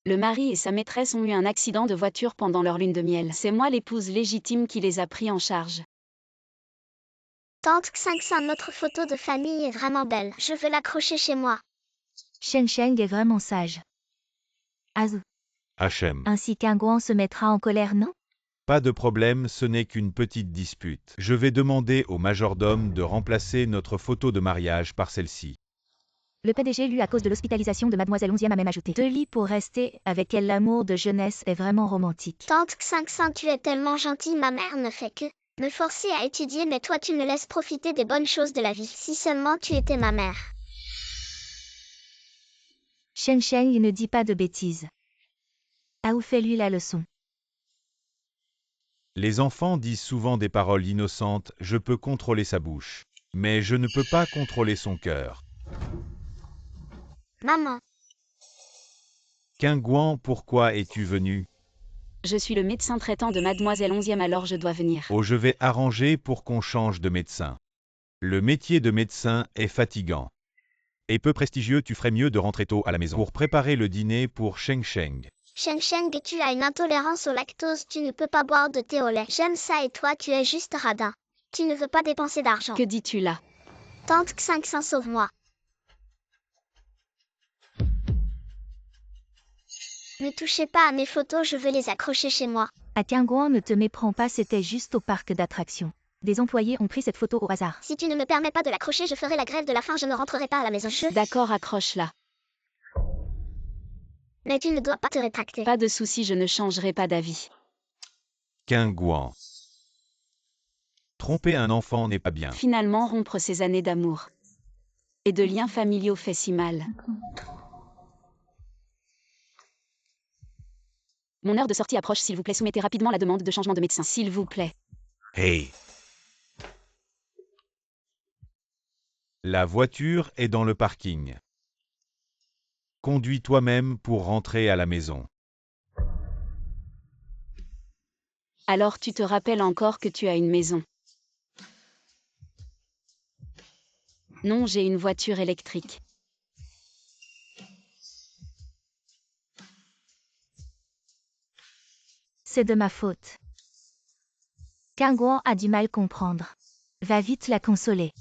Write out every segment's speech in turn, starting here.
Le mari et sa maîtresse ont eu un accident de voiture pendant leur lune de miel. C'est moi l'épouse légitime qui les a pris en charge. Tante 500, notre photo de famille est vraiment belle. Je veux l'accrocher chez moi. Shen Sheng est vraiment sage. Azu. Hachem. Ainsi qu'un Guan se mettra en colère, non? Pas de problème, ce n'est qu'une petite dispute. Je vais demander au majordome de remplacer notre photo de mariage par celle-ci. Le PDG, lui, à cause de l'hospitalisation de Mademoiselle 11e, a même ajouté 2 lits pour rester avec elle. L'amour de jeunesse est vraiment romantique. Tante 500, tu es tellement gentille, ma mère ne fait que me forcer à étudier, mais toi tu me laisses profiter des bonnes choses de la vie. Si seulement tu étais ma mère. Shen Sheng ne dit pas de bêtises. Aou fait-lui la leçon. Les enfants disent souvent des paroles innocentes, je peux contrôler sa bouche. Mais je ne peux pas contrôler son cœur. Maman. Guan, pourquoi es-tu venu? Je suis le médecin traitant de Mademoiselle 11e, alors je dois venir. Oh, je vais arranger pour qu'on change de médecin. Le métier de médecin est fatigant. Et peu prestigieux, tu ferais mieux de rentrer tôt à la maison pour préparer le dîner pour Sheng Sheng. Shen Sheng, tu as une intolérance au lactose, tu ne peux pas boire de thé au lait. J'aime ça et toi tu es juste radin. Tu ne veux pas dépenser d'argent. Que dis-tu là? Tante 500, sauve-moi. Ne touchez pas à mes photos, je veux les accrocher chez moi. À Guan, ne te méprends pas, c'était juste au parc d'attractions. Des employés ont pris cette photo au hasard. Si tu ne me permets pas de l'accrocher, je ferai la grève de la faim, je ne rentrerai pas à la maison. D'accord, accroche-la. Mais tu ne dois pas te rétracter. Pas de souci, je ne changerai pas d'avis. Guan. Tromper un enfant n'est pas bien. Finalement, rompre ces années d'amour et de liens familiaux fait si mal. Mon heure de sortie approche, s'il vous plaît, soumettez rapidement la demande de changement de médecin, s'il vous plaît. Hey! La voiture est dans le parking. Conduis toi-même pour rentrer à la maison. Alors tu te rappelles encore que tu as une maison? Non, j'ai une voiture électrique. C'est de ma faute. Guan a du mal comprendre. Va vite la consoler.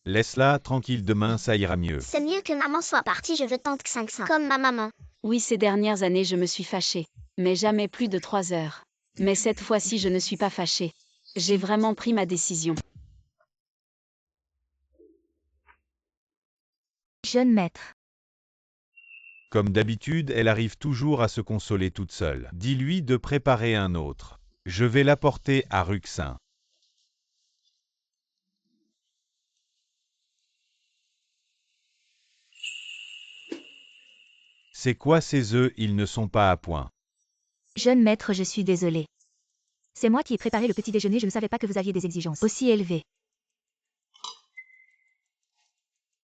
Laisse-la tranquille, demain ça ira mieux. C'est mieux que maman soit partie, je veux tante 500. Comme ma maman. Oui, ces dernières années, je me suis fâchée. Mais jamais plus de 3 heures. Mais cette fois-ci, je ne suis pas fâchée. J'ai vraiment pris ma décision. Jeune maître. Comme d'habitude, elle arrive toujours à se consoler toute seule. Dis-lui de préparer un autre. Je vais l'apporter à Ruxin. C'est quoi ces œufs? Ils ne sont pas à point. Jeune maître, je suis désolé. C'est moi qui ai préparé le petit déjeuner, je ne savais pas que vous aviez des exigences aussi élevées.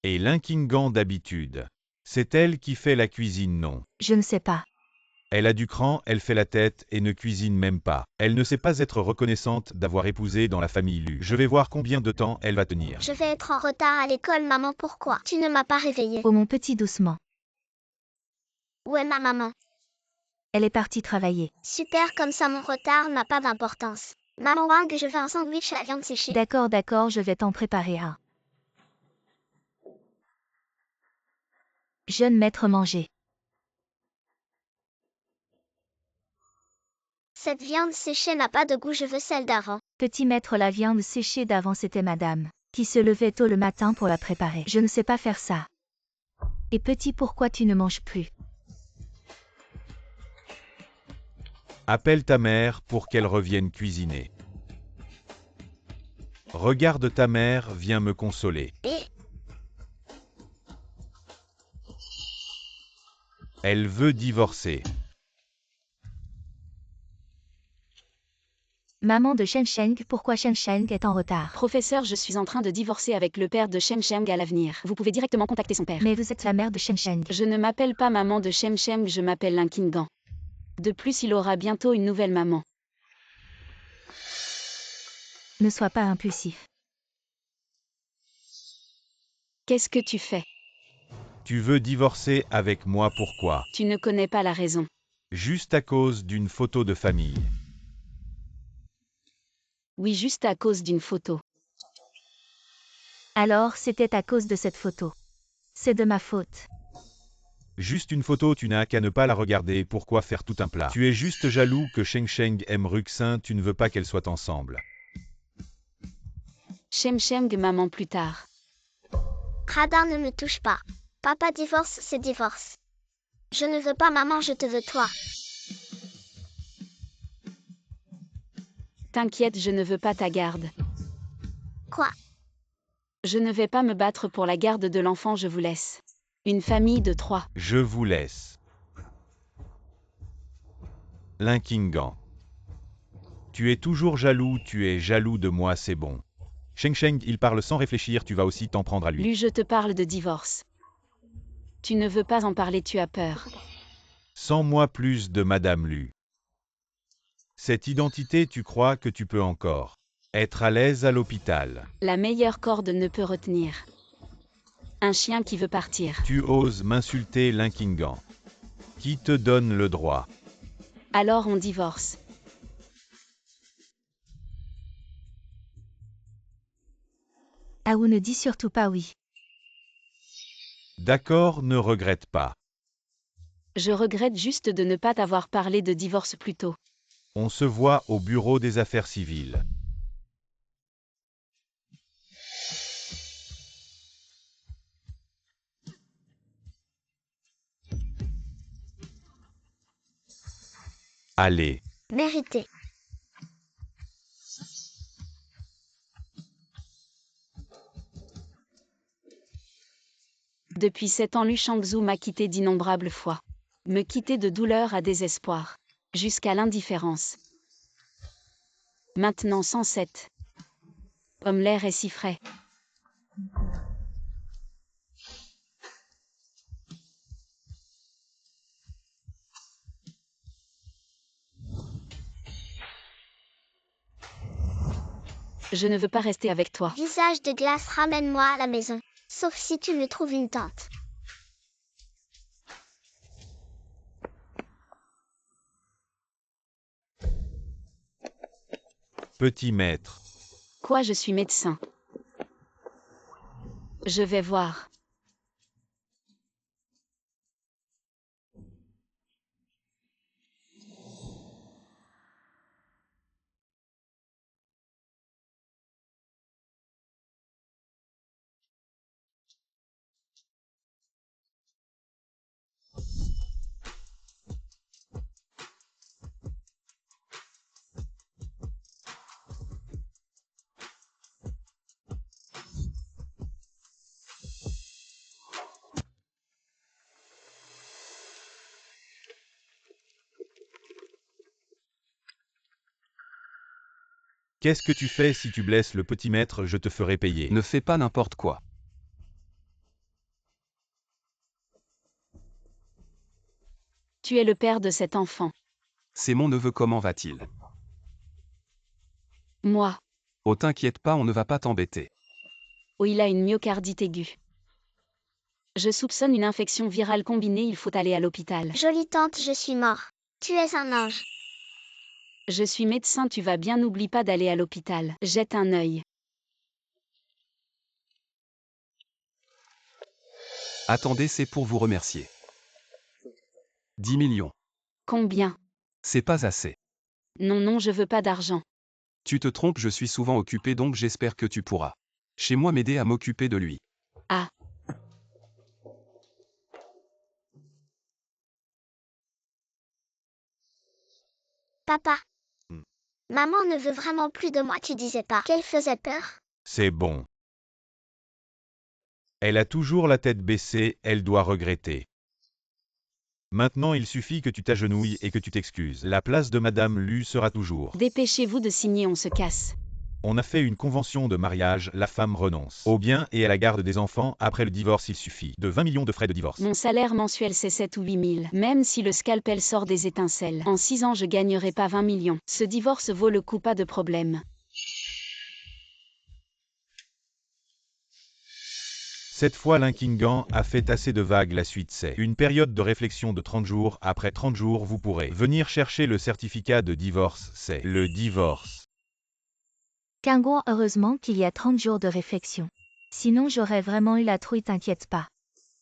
Et l'Inkingan d'habitude. C'est elle qui fait la cuisine, non? Je ne sais pas. Elle a du cran, elle fait la tête et ne cuisine même pas. Elle ne sait pas être reconnaissante d'avoir épousé dans la famille Lu. Je vais voir combien de temps elle va tenir. Je vais être en retard à l'école, maman, pourquoi? Tu ne m'as pas réveillée. Oh mon petit, doucement. Où est ma maman? Elle est partie travailler. Super, comme ça mon retard n'a pas d'importance. Maman Wang, je veux un sandwich à la viande séchée. D'accord, je vais t'en préparer un. Jeune maître, manger. Cette viande séchée n'a pas de goût, je veux celle d'avant. Petit maître, la viande séchée d'avant, c'était madame, qui se levait tôt le matin pour la préparer. Je ne sais pas faire ça. Et petit, pourquoi tu ne manges plus? Appelle ta mère pour qu'elle revienne cuisiner. Regarde, ta mère vient me consoler. Et Elle veut divorcer. Maman de Shen Sheng, pourquoi Shen Sheng est en retard? Professeur, je suis en train de divorcer avec le père de Shen Sheng à l'avenir. Vous pouvez directement contacter son père. Mais vous êtes la mère de Shen Sheng. Je ne m'appelle pas maman de Shen Sheng, je m'appelle Linkingan. De plus, il aura bientôt une nouvelle maman. Ne sois pas impulsif. Qu'est-ce que tu fais? Tu veux divorcer avec moi pourquoi? Tu ne connais pas la raison. Juste à cause d'une photo de famille. Oui, juste à cause d'une photo. Alors, c'était à cause de cette photo. C'est de ma faute. Juste une photo, tu n'as qu'à ne pas la regarder, pourquoi faire tout un plat? Tu es juste jaloux que Sheng Sheng aime Ruxin, tu ne veux pas qu'elles soient ensemble. Sheng maman plus tard. Radin ne me touche pas. Papa divorce, c'est divorce. Je ne veux pas maman, je te veux toi. T'inquiète, je ne veux pas ta garde. Quoi? Je ne vais pas me battre pour la garde de l'enfant, je vous laisse. Une famille de 3. Je vous laisse. Linkingan. Tu es toujours jaloux, tu es jaloux de moi, c'est bon. Sheng Sheng, il parle sans réfléchir, tu vas aussi t'en prendre à lui. Lui, je te parle de divorce. Tu ne veux pas en parler, tu as peur. Sans moi plus de Madame Lu. Cette identité, tu crois que tu peux encore être à l'aise à l'hôpital. La meilleure corde ne peut retenir. Un chien qui veut partir. Tu oses m'insulter, Linkingan. Qui te donne le droit? Alors on divorce. Aou ne dit surtout pas oui. D'accord, ne regrette pas. Je regrette juste de ne pas t'avoir parlé de divorce plus tôt. On se voit au bureau des affaires civiles. Allez. Mérité. Depuis 7 ans, Lu Shangzhu m'a quitté d'innombrables fois. Me quitter de douleur à désespoir. Jusqu'à l'indifférence. Maintenant 107. Comme l'air est si frais. Je ne veux pas rester avec toi. Visage de glace, ramène-moi à la maison. Sauf si tu me trouves une tante. Petit maître. Quoi, je suis médecin. Je vais voir. Qu'est-ce que tu fais si tu blesses le petit maître? Je te ferai payer. Ne fais pas n'importe quoi. Tu es le père de cet enfant. C'est mon neveu, comment va-t-il? Moi. Oh, t'inquiète pas, on ne va pas t'embêter. Oh, il a une myocardite aiguë. Je soupçonne une infection virale combinée, il faut aller à l'hôpital. Jolie tante, je suis mort. Tu es un ange. Je suis médecin, tu vas bien, n'oublie pas d'aller à l'hôpital. Jette un œil. Attendez, c'est pour vous remercier. 10 millions. Combien? C'est pas assez. Non, non, je veux pas d'argent. Tu te trompes, je suis souvent occupé, donc j'espère que tu pourras. Chez moi, m'aider à m'occuper de lui. Ah. Papa. Hmm. Maman ne veut vraiment plus de moi, tu disais pas qu'elle faisait peur? C'est bon. Elle a toujours la tête baissée, elle doit regretter. Maintenant il suffit que tu t'agenouilles et que tu t'excuses. La place de Madame Lu sera toujours. Dépêchez-vous de signer, on se casse. On a fait une convention de mariage, la femme renonce au bien et à la garde des enfants. Après le divorce, il suffit de 20 millions de frais de divorce. Mon salaire mensuel c'est 7 ou 8 000. Même si le scalpel sort des étincelles. En 6 ans je gagnerai pas 20 millions. Ce divorce vaut le coup, pas de problème. Cette fois l'Inkingan a fait assez de vagues, la suite c'est une période de réflexion de 30 jours, après 30 jours vous pourrez venir chercher le certificat de divorce, c'est le divorce. Kinguo, heureusement qu'il y a 30 jours de réflexion. Sinon j'aurais vraiment eu la trouille, t'inquiète pas.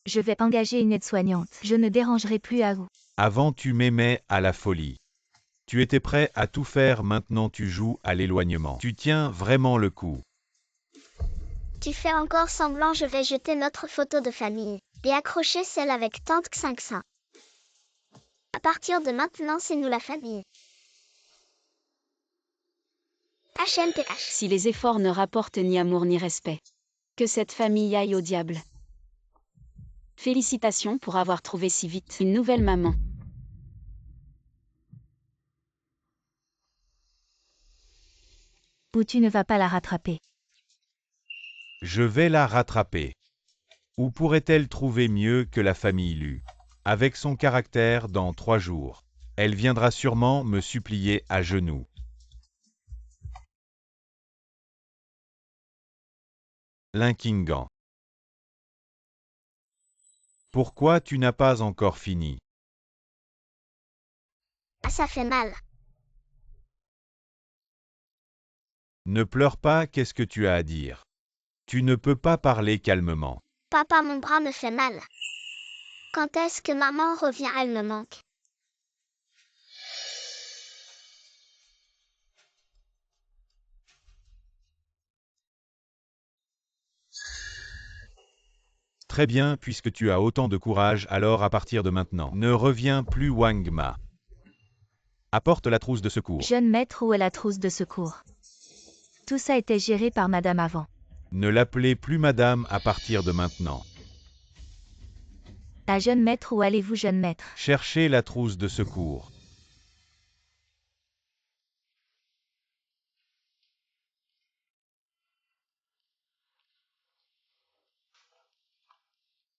Je vais engager une aide-soignante. Je ne dérangerai plus à vous. Avant tu m'aimais à la folie. Tu étais prêt à tout faire, maintenant tu joues à l'éloignement. Tu tiens vraiment le coup. Tu fais encore semblant, je vais jeter notre photo de famille et accrocher celle avec tante 500. À partir de maintenant, c'est nous la famille. HMTH. Si les efforts ne rapportent ni amour ni respect, que cette famille aille au diable. Félicitations pour avoir trouvé si vite une nouvelle maman. Ou tu ne vas pas la rattraper. Je vais la rattraper. Où pourrait-elle trouver mieux que la famille Lu? Avec son caractère, dans 3 jours, elle viendra sûrement me supplier à genoux. L'Inkingan. Pourquoi tu n'as pas encore fini? Ah, ça fait mal. Ne pleure pas, qu'est-ce que tu as à dire? Tu ne peux pas parler calmement. Papa, mon bras me fait mal. Quand est-ce que maman revient? Elle me manque. Très bien, puisque tu as autant de courage, alors à partir de maintenant, ne reviens plus Wang Ma. Apporte la trousse de secours. Jeune maître, où est la trousse de secours? Tout ça était géré par madame avant. Ne l'appelez plus madame à partir de maintenant. La jeune maître, où allez-vous, jeune maître? Cherchez la trousse de secours.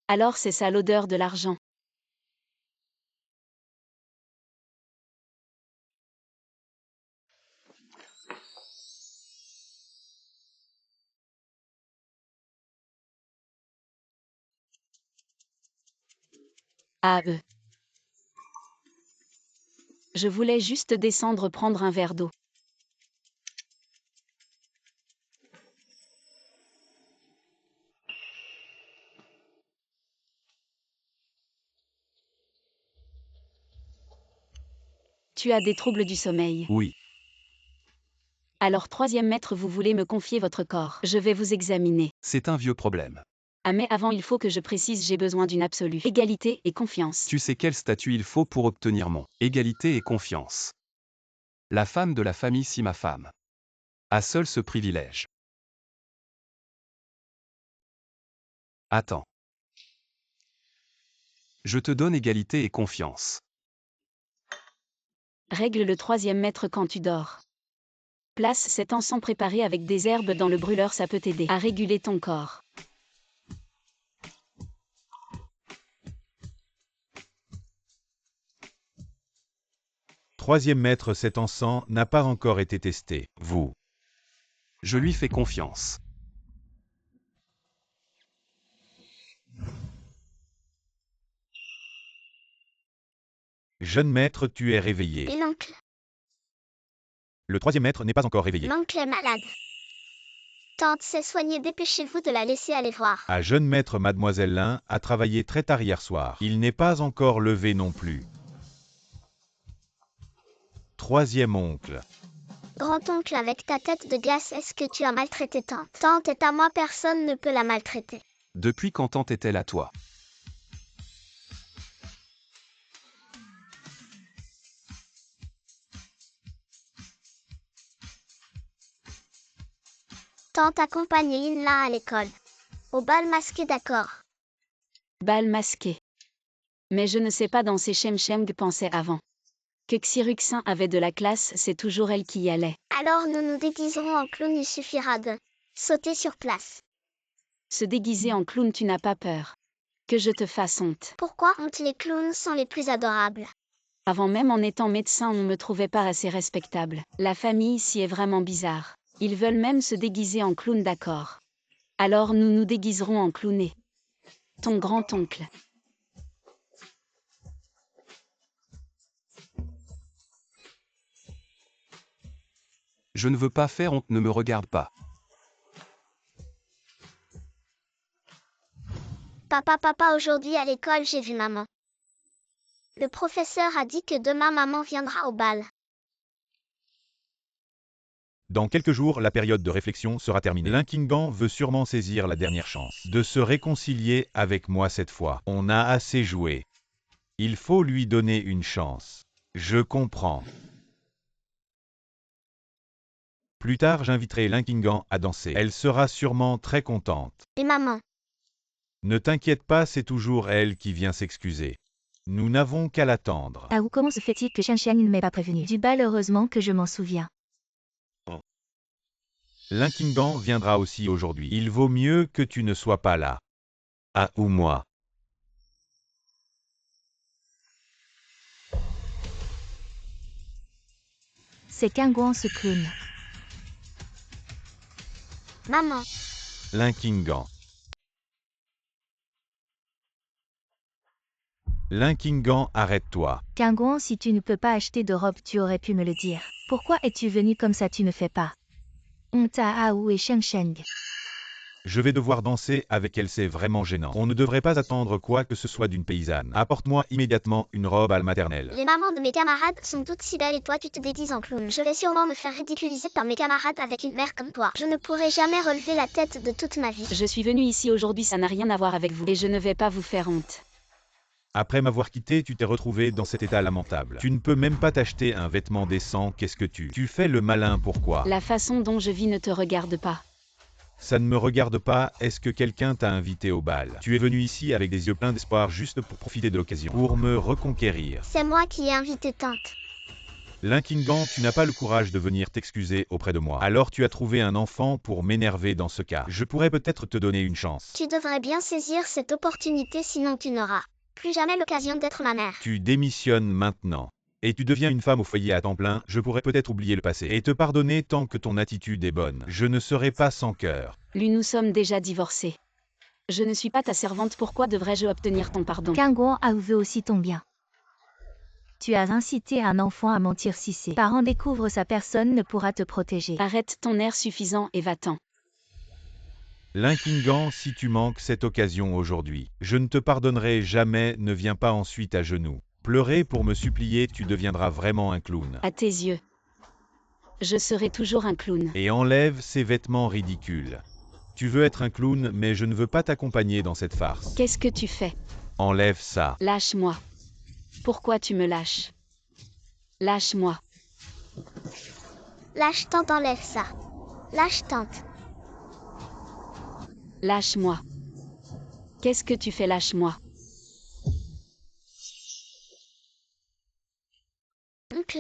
Alors c'est ça l'odeur de l'argent. Ah Je voulais juste descendre prendre un verre d'eau. Tu as des troubles du sommeil. Oui. Alors 3e maître, vous voulez me confier votre corps. Je vais vous examiner. C'est un vieux problème. Ah mais avant il faut que je précise, j'ai besoin d'une absolue égalité et confiance. Tu sais quel statut il faut pour obtenir mon égalité et confiance. La femme de la famille, si ma femme a seul ce privilège. Attends. Je te donne égalité et confiance. Règle le 3e maître quand tu dors. Place cet encens préparé avec des herbes dans le brûleur, ça peut t'aider à réguler ton corps. Troisième maître, cet encens n'a pas encore été testé. Vous. Je lui fais confiance. Jeune maître, tu es réveillé. Et l'oncle? Le 3e maître n'est pas encore réveillé. L'oncle est malade. Tante s'est soignée, dépêchez-vous de la laisser aller voir. À jeune maître, mademoiselle Lin a travaillé très tard hier soir. Il n'est pas encore levé non plus. 3e oncle. Grand-oncle, avec ta tête de glace, est-ce que tu as maltraité tante? Tante est à moi, personne ne peut la maltraiter. Depuis quand tante est-elle à toi? Tante accompagne Yinla à l'école. Au bal masqué, d'accord. Bal masqué. Mais je ne sais pas danser Shemsheng, pensait avant. Que Xiruxin avait de la classe, c'est toujours elle qui y allait. Alors nous nous déguiserons en clown, il suffira de sauter sur place. Se déguiser en clown, tu n'as pas peur que je te fasse honte? Pourquoi honte? Les clowns sont les plus adorables. Avant même en étant médecin, on me trouvait pas assez respectable. La famille ici est vraiment bizarre. Ils veulent même se déguiser en clown, d'accord. Alors nous nous déguiserons en clownés. Ton grand-oncle. Je ne veux pas faire honte, ne me regarde pas. Papa, aujourd'hui à l'école, j'ai vu maman. Le professeur a dit que demain maman viendra au bal. Dans quelques jours, la période de réflexion sera terminée. Linkingan veut sûrement saisir la dernière chance de se réconcilier avec moi cette fois. On a assez joué. Il faut lui donner une chance. Je comprends. Plus tard, j'inviterai Linkingan à danser. Elle sera sûrement très contente. Et maman? Ne t'inquiète pas, c'est toujours elle qui vient s'excuser. Nous n'avons qu'à l'attendre. Ah ou comment se fait-il que Xiang ne m'ait pas prévenu du bal? Heureusement que je m'en souviens. Linkingan viendra aussi aujourd'hui. Il vaut mieux que tu ne sois pas là. Ah ou moi. C'est Kangguan ce clown. Maman. Linkingan. Linkingan, arrête-toi. Kangguan, si tu ne peux pas acheter de robe, tu aurais pu me le dire. Pourquoi es-tu venu comme ça? Tu ne fais pas honte à Aou et Xiang. Je vais devoir danser avec elle, c'est vraiment gênant. On ne devrait pas attendre quoi que ce soit d'une paysanne. Apporte-moi immédiatement une robe à la maternelle. Les mamans de mes camarades sont toutes si belles et toi tu te déguises en clown. Je vais sûrement me faire ridiculiser par mes camarades avec une mère comme toi. Je ne pourrai jamais relever la tête de toute ma vie. Je suis venue ici aujourd'hui, ça n'a rien à voir avec vous. Et je ne vais pas vous faire honte. Après m'avoir quitté, tu t'es retrouvé dans cet état lamentable. Tu ne peux même pas t'acheter un vêtement décent, qu'est-ce que tu fais le malin, pourquoi? La façon dont je vis ne te regarde pas. Ça ne me regarde pas, est-ce que quelqu'un t'a invité au bal? Tu es venu ici avec des yeux pleins d'espoir juste pour profiter de l'occasion, pour me reconquérir. C'est moi qui ai invité tante. Linkingan, tu n'as pas le courage de venir t'excuser auprès de moi. Alors tu as trouvé un enfant pour m'énerver dans ce cas. Je pourrais peut-être te donner une chance. Tu devrais bien saisir cette opportunité, sinon tu n'auras plus jamais l'occasion d'être ma mère. Tu démissionnes maintenant. Et tu deviens une femme au foyer à temps plein, je pourrais peut-être oublier le passé et te pardonner tant que ton attitude est bonne. Je ne serai pas sans cœur. Lui, nous sommes déjà divorcés. Je ne suis pas ta servante, pourquoi devrais-je obtenir ton pardon? Kangguan Aou veut aussi ton bien. Tu as incité un enfant à mentir. Si ses parents découvrent sa personne, ne pourra te protéger. Arrête ton air suffisant et va-t'en. Linkingan, si tu manques cette occasion aujourd'hui, je ne te pardonnerai jamais, ne viens pas ensuite à genoux. Pleurer pour me supplier, tu deviendras vraiment un clown. À tes yeux. Je serai toujours un clown. Et enlève ces vêtements ridicules. Tu veux être un clown, mais je ne veux pas t'accompagner dans cette farce. Qu'est-ce que tu fais? Enlève ça. Lâche-moi. Pourquoi tu me lâches? Lâche-moi. Lâche tante, enlève ça. Lâche tante. Lâche-moi. Qu'est-ce que tu fais? Lâche-moi. Ok.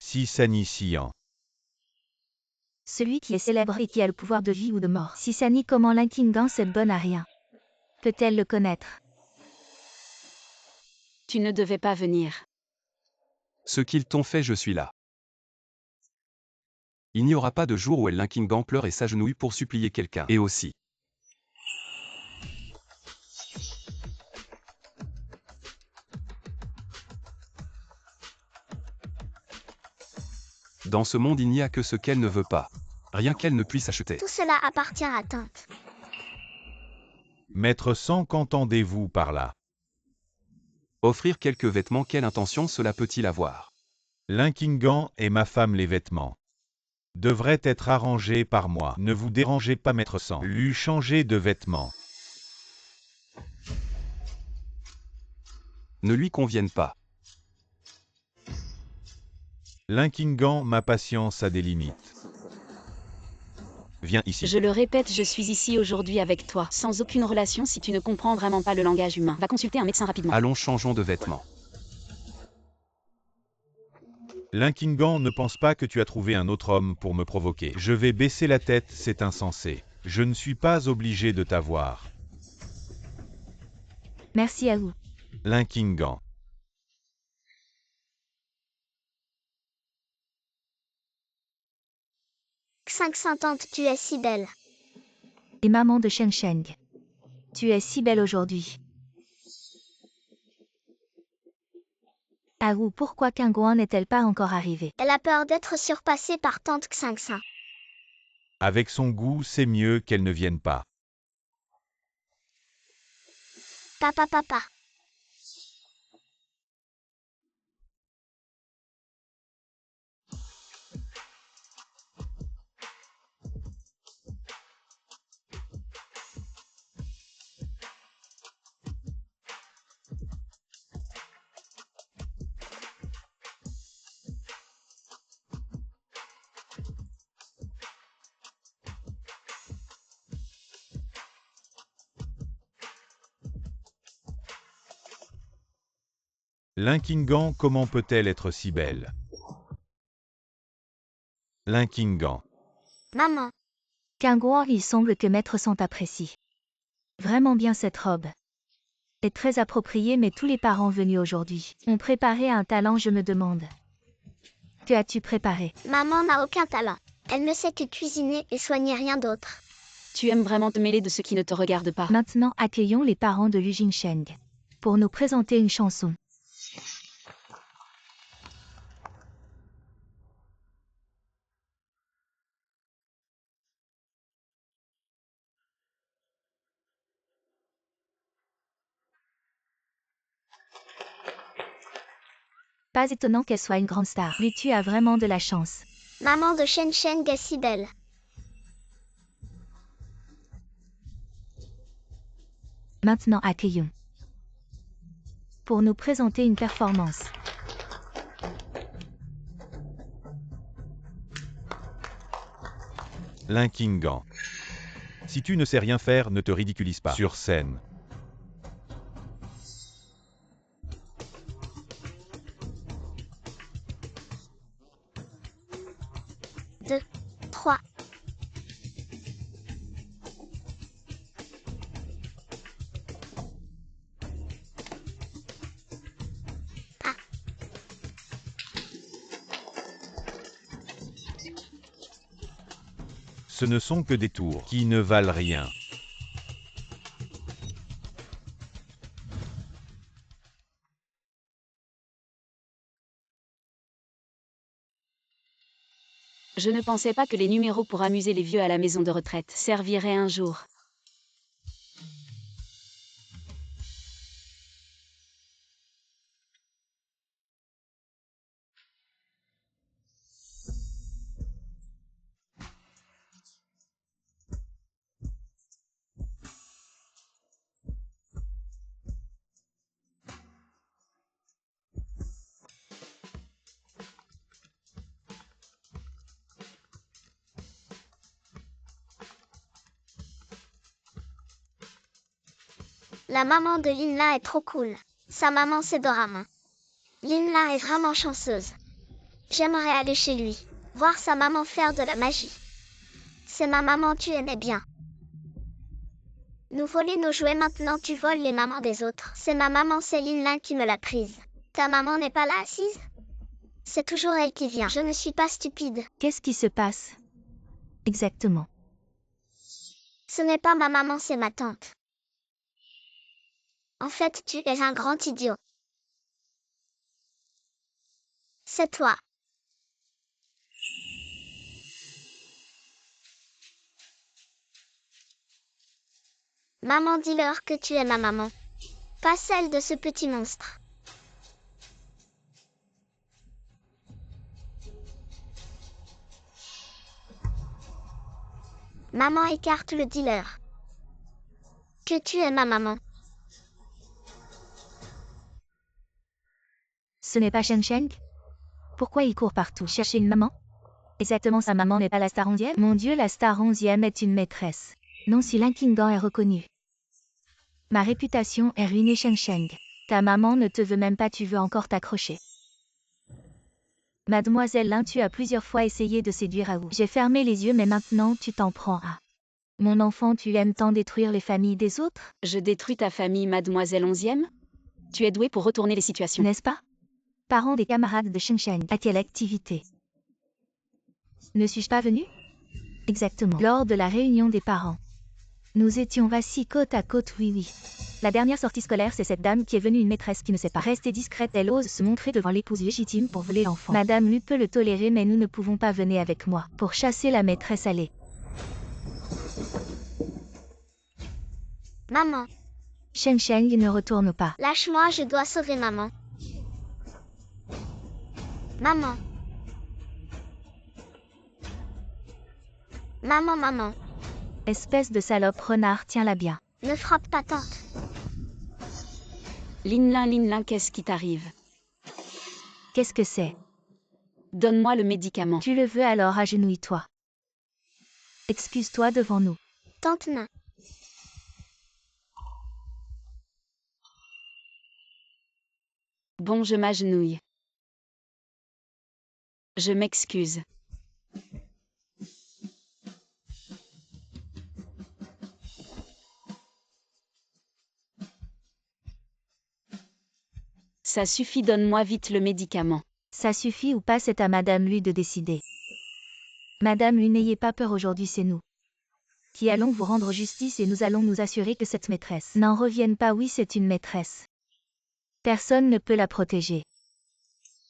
Si Sani Sian. Celui qui est célèbre et qui a le pouvoir de vie ou de mort. Si Sani, comment Linkingan cette bonne à rien? Peut-elle le connaître? Tu ne devais pas venir. Ce qu'ils t'ont fait, je suis là. Il n'y aura pas de jour où Linkingan pleure et s'agenouille pour supplier quelqu'un. Et aussi. Dans ce monde, il n'y a que ce qu'elle ne veut pas. Rien qu'elle ne puisse acheter. Tout cela appartient à tante. Maître Sang, qu'entendez-vous par là? Offrir quelques vêtements, quelle intention cela peut-il avoir? Linkingan et ma femme, les vêtements devraient être arrangés par moi. Ne vous dérangez pas, Maître Sang. Lui changer de vêtements. Ne lui conviennent pas. Linkingan, ma patience a des limites. Viens ici. Je le répète, je suis ici aujourd'hui avec toi, sans aucune relation. Si tu ne comprends vraiment pas le langage humain, va consulter un médecin rapidement. Allons, changeons de vêtements. Linkingan, ne pense pas que tu as trouvé un autre homme pour me provoquer. Je vais baisser la tête, c'est insensé. Je ne suis pas obligé de t'avoir. Merci à vous. Linkingan. X500 tante, tu es si belle. Et maman de Sheng Sheng. Tu es si belle aujourd'hui. Ah ou pourquoi Kangouan n'est-elle pas encore arrivée? Elle a peur d'être surpassée par tante X500. Avec son goût, c'est mieux qu'elle ne vienne pas. Papa. Linkingan, comment peut-elle être si belle? Linkingan. Maman, Kangouan, il semble que maître Sant apprécie vraiment bien cette robe. Est très appropriée, mais tous les parents venus aujourd'hui ont préparé un talent, je me demande. Que as-tu préparé? maman n'a aucun talent. Elle ne sait que cuisiner et soigner, rien d'autre. Tu aimes vraiment te mêler de ce qui ne te regarde pas. Maintenant, accueillons les parents de Lu Jingsheng pour nous présenter une chanson. Pas étonnant qu'elle soit une grande star. Lui, tu as vraiment de la chance. Maman de Sheng Sheng est si belle. Maintenant, accueillons pour nous présenter une performance. Linkingan. Si tu ne sais rien faire, ne te ridiculise pas. Sur scène. Deux, trois. Ce ne sont que des tours qui ne valent rien. Je ne pensais pas que les numéros pour amuser les vieux à la maison de retraite serviraient un jour. La maman de Linla est trop cool. Sa maman c'est Dorama. Linla est vraiment chanceuse. J'aimerais aller chez lui, voir sa maman faire de la magie. C'est ma maman, tu aimais bien. Nous voler nos jouets, maintenant tu voles les mamans des autres. C'est ma maman, c'est Linla qui me l'a prise. Ta maman n'est pas là assise? C'est toujours elle qui vient. Je ne suis pas stupide. Qu'est-ce qui se passe exactement? Ce n'est pas ma maman, c'est ma tante. En fait, tu es un grand idiot. C'est toi. Maman, dis-leur que tu es ma maman. Pas celle de ce petit monstre. Maman, écarte le dealer. Que tu es ma maman. Ce n'est pas Sheng Sheng? Pourquoi il court partout chercher une maman? Exactement, sa maman n'est pas la star 11e? Mon Dieu, la star 11e est une maîtresse. Non, si Linkingan est reconnu. Ma réputation est ruinée, Sheng Sheng. Ta maman ne te veut même pas, tu veux encore t'accrocher. Mademoiselle Lin, tu as plusieurs fois essayé de séduire Aou. J'ai fermé les yeux, mais maintenant tu t'en prends à Mon enfant, tu aimes tant détruire les familles des autres, Je détruis ta famille, mademoiselle 11e? Tu es douée pour retourner les situations. n'est-ce pas? Parents des camarades de Shengsheng, à quelle activité? Ne suis-je pas venue? Exactement. Lors de la réunion des parents. Nous étions assis côte à côte, oui. La dernière sortie scolaire, c'est cette dame qui est venue, une maîtresse qui ne sait pas rester discrète. Elle ose se montrer devant l'épouse légitime pour voler l'enfant. Madame Lu peut le tolérer, mais nous ne pouvons pas. Venir avec moi pour chasser la maîtresse. Allez. Maman, Shengsheng ne retourne pas. lâche-moi, je dois sauver maman. Maman. Maman. Espèce de salope, renard, tiens-la bien. Ne frappe pas tante. Linlin, qu'est-ce qui t'arrive? Qu'est-ce que c'est? Donne-moi le médicament. Tu le veux, alors agenouille-toi. Excuse-toi devant nous. Tante Nain. Bon, je m'agenouille. Je m'excuse. Ça suffit, donne-moi vite le médicament. Ça suffit ou pas, c'est à Madame Lu de décider. Madame Lu, n'ayez pas peur, aujourd'hui c'est nous qui allons vous rendre justice et nous allons nous assurer que cette maîtresse n'en revienne pas. Oui, c'est une maîtresse. Personne ne peut la protéger.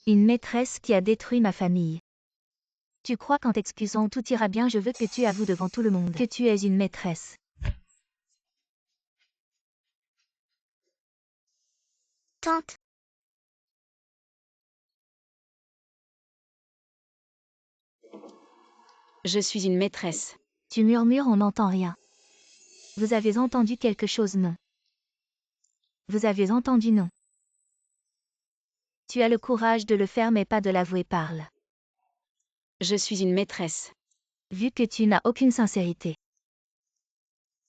Une maîtresse qui a détruit ma famille. Tu crois qu'en t'excusant tout ira bien? Je veux que tu avoues devant tout le monde que tu es une maîtresse. Tante. Je suis une maîtresse. Tu murmures, on n'entend rien. Vous avez entendu quelque chose? Non. Vous avez entendu? Non. Tu as le courage de le faire mais pas de l'avouer. Parle. Je suis une maîtresse. Vu que tu n'as aucune sincérité.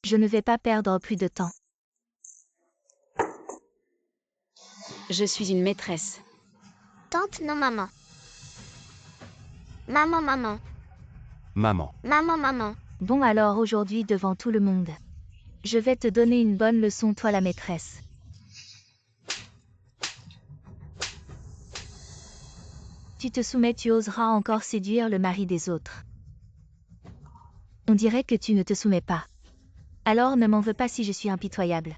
Je ne vais pas perdre plus de temps. Je suis une maîtresse. Tante, non, maman. Maman. Maman. Bon, alors aujourd'hui devant tout le monde. Je vais te donner une bonne leçon, toi la maîtresse. Tu te soumets, tu oseras encore séduire le mari des autres. On dirait que tu ne te soumets pas. Alors ne m'en veux pas si je suis impitoyable.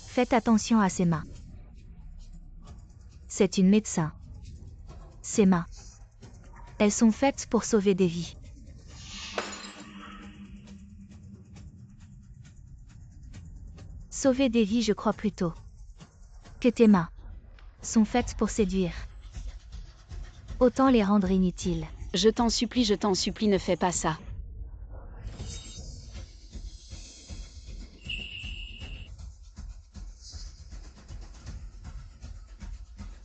Faites attention à ses mains. C'est une médecin. Ses mains. Elles sont faites pour sauver des vies. Sauver des vies, je crois plutôt que tes mains sont faites pour séduire. Autant les rendre inutiles. Je t'en supplie, ne fais pas ça.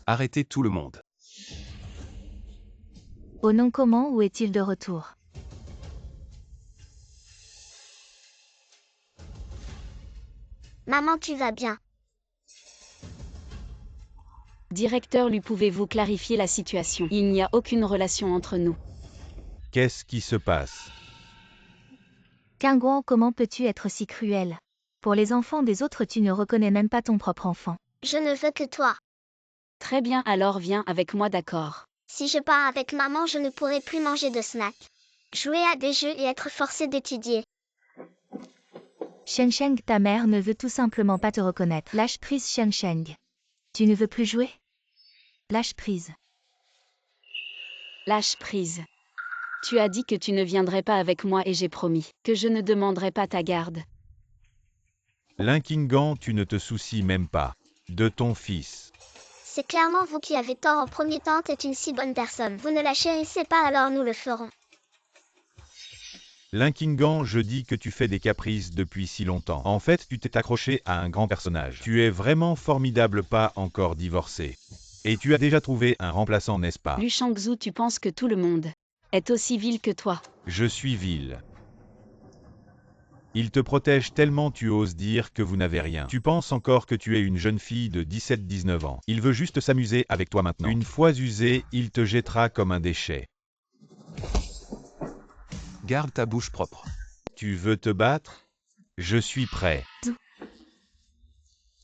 Arrêtez tout le monde. Au nom comment, où est-il de retour? Maman, tu vas bien? Directeur, lui pouvez-vous clarifier la situation? Il n'y a aucune relation entre nous. Qu'est-ce qui se passe? Kingguan, comment peux-tu être si cruel? Pour les enfants des autres, tu ne reconnais même pas ton propre enfant. Je ne veux que toi. Très bien, alors viens avec moi, d'accord. Si je pars avec maman, je ne pourrai plus manger de snacks, jouer à des jeux et être forcée d'étudier. Shengsheng, ta mère ne veut tout simplement pas te reconnaître. Lâche prise, Shengsheng. Tu ne veux plus jouer? Lâche prise. Lâche prise. Tu as dit que tu ne viendrais pas avec moi et j'ai promis que je ne demanderai pas ta garde. Linkingan, tu ne te soucies même pas de ton fils. C'est clairement vous qui avez tort en premier. Tante est une si bonne personne. Vous ne la chérissez pas, alors nous le ferons. Linkingan, je dis que tu fais des caprices depuis si longtemps. En fait, tu t'es accroché à un grand personnage. Tu es vraiment formidable, pas encore divorcé. Et tu as déjà trouvé un remplaçant, n'est-ce pas? Lu Shangzhu, tu penses que tout le monde est aussi vil que toi? Je suis vil. Il te protège tellement tu oses dire que vous n'avez rien. Tu penses encore que tu es une jeune fille de 17-19 ans. Il veut juste s'amuser avec toi maintenant. Une fois usé, il te jettera comme un déchet. Garde ta bouche propre. Tu veux te battre? Je suis prêt.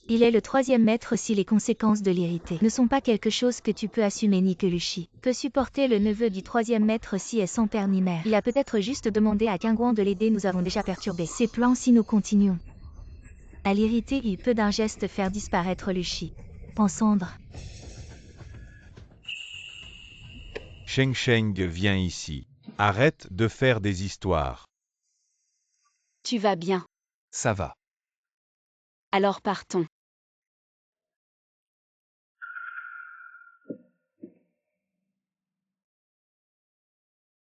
Il est le troisième maître si les conséquences de l'irriter ne sont pas quelque chose que tu peux assumer ni que Luchi peut supporter. Le neveu du troisième maître si est sans père ni mère. Il a peut-être juste demandé à Qingguan de l'aider. Nous avons déjà perturbé ses plans si nous continuons. À l'irriter, il peut d'un geste faire disparaître Luchi en cendres. Sheng Sheng, viens ici. Arrête de faire des histoires. Tu vas bien. Ça va. Alors partons.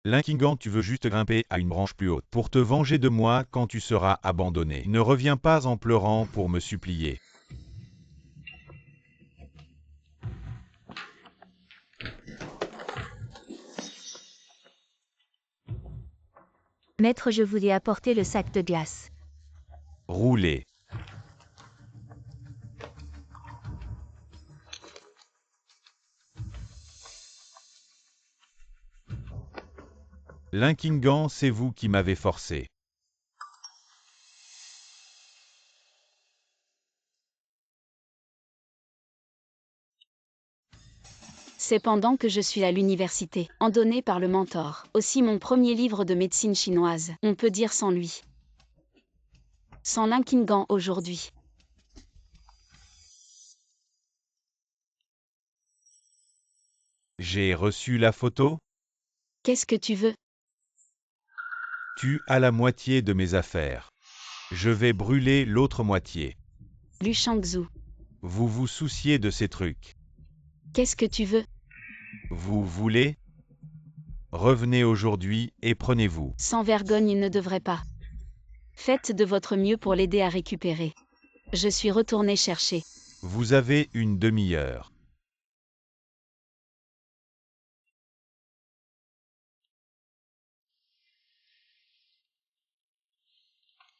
L'Inkingan, tu veux juste grimper à une branche plus haute pour te venger de moi quand tu seras abandonné. Ne reviens pas en pleurant pour me supplier. Maître, je vous ai apporté le sac de glace. Roulez. L'Inkingan, c'est vous qui m'avez forcé. C'est pendant que je suis à l'université, en donné par le mentor. Aussi mon premier livre de médecine chinoise, on peut dire sans lui. Sans l'Inkingan aujourd'hui. J'ai reçu la photo? Qu'est-ce que tu veux? Tu as la moitié de mes affaires. Je vais brûler l'autre moitié. Lu Shangzhu. Vous vous souciez de ces trucs. Qu'est-ce que tu veux? Vous voulez? Revenez aujourd'hui et prenez-vous. Sans vergogne, il ne devrait pas. Faites de votre mieux pour l'aider à récupérer. Je suis retourné chercher. Vous avez une demi-heure.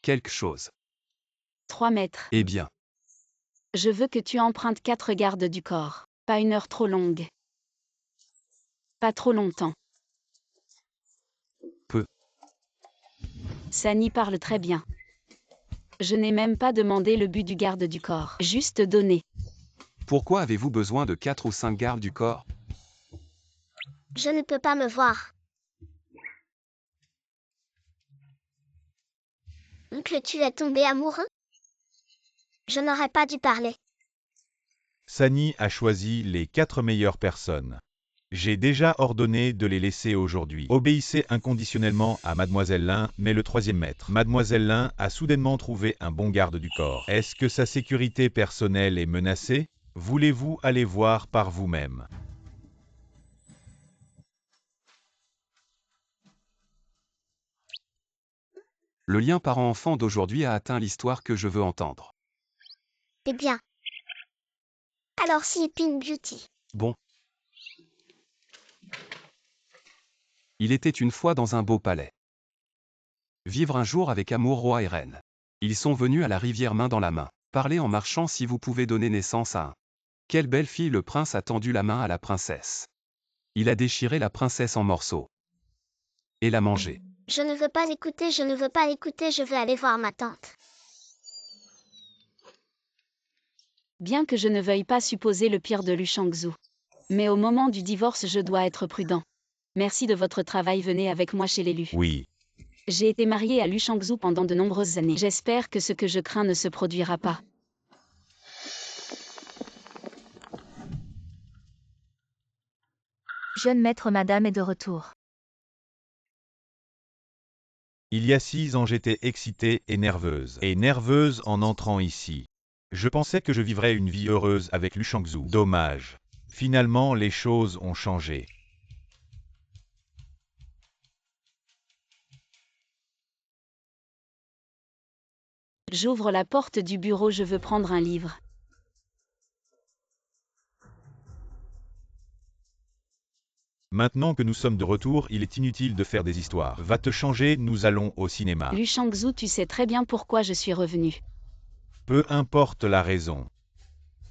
Quelque chose. 3 mètres. Eh bien. Je veux que tu empruntes 4 gardes du corps. Pas une heure trop longue. Pas trop longtemps. Peu. Sani parle très bien. Je n'ai même pas demandé le but du garde du corps. Juste donné. Pourquoi avez-vous besoin de 4 ou 5 gardes du corps? Je ne peux pas me voir. Oncle, tu es tombé amoureux? Je n'aurais pas dû parler. Sani a choisi les 4 meilleures personnes. J'ai déjà ordonné de les laisser aujourd'hui. Obéissez inconditionnellement à Mademoiselle Lin, mais le troisième maître. Mademoiselle Lin a soudainement trouvé un bon garde du corps. Est-ce que sa sécurité personnelle est menacée? Voulez-vous aller voir par vous-même? Le lien parent-enfant d'aujourd'hui a atteint l'histoire que je veux entendre. Eh bien. Alors Sleeping Beauty. Bon. Il était une fois dans un beau palais. Vivre un jour avec amour roi et reine. Ils sont venus à la rivière main dans la main. Parlez en marchant si vous pouvez donner naissance à un. Quelle belle fille! Le prince a tendu la main à la princesse. Il a déchiré la princesse en morceaux. Et l'a mangée. Je ne veux pas écouter, je ne veux pas écouter, je veux aller voir ma tante. Bien que je ne veuille pas supposer le pire de Lu Shangzhu. Mais au moment du divorce, je dois être prudent. Merci de votre travail, venez avec moi chez l'élu. Oui. J'ai été mariée à Lu Shangzhu pendant de nombreuses années. J'espère que ce que je crains ne se produira pas. Jeune maître, madame est de retour. Il y a 6 ans, j'étais excitée et nerveuse. Et nerveuse en entrant ici. Je pensais que je vivrais une vie heureuse avec Lu Shangzhu. Dommage. Finalement, les choses ont changé. J'ouvre la porte du bureau, je veux prendre un livre. Maintenant que nous sommes de retour, il est inutile de faire des histoires. Va te changer, nous allons au cinéma. Lu Shangzhou, tu sais très bien pourquoi je suis revenu. Peu importe la raison.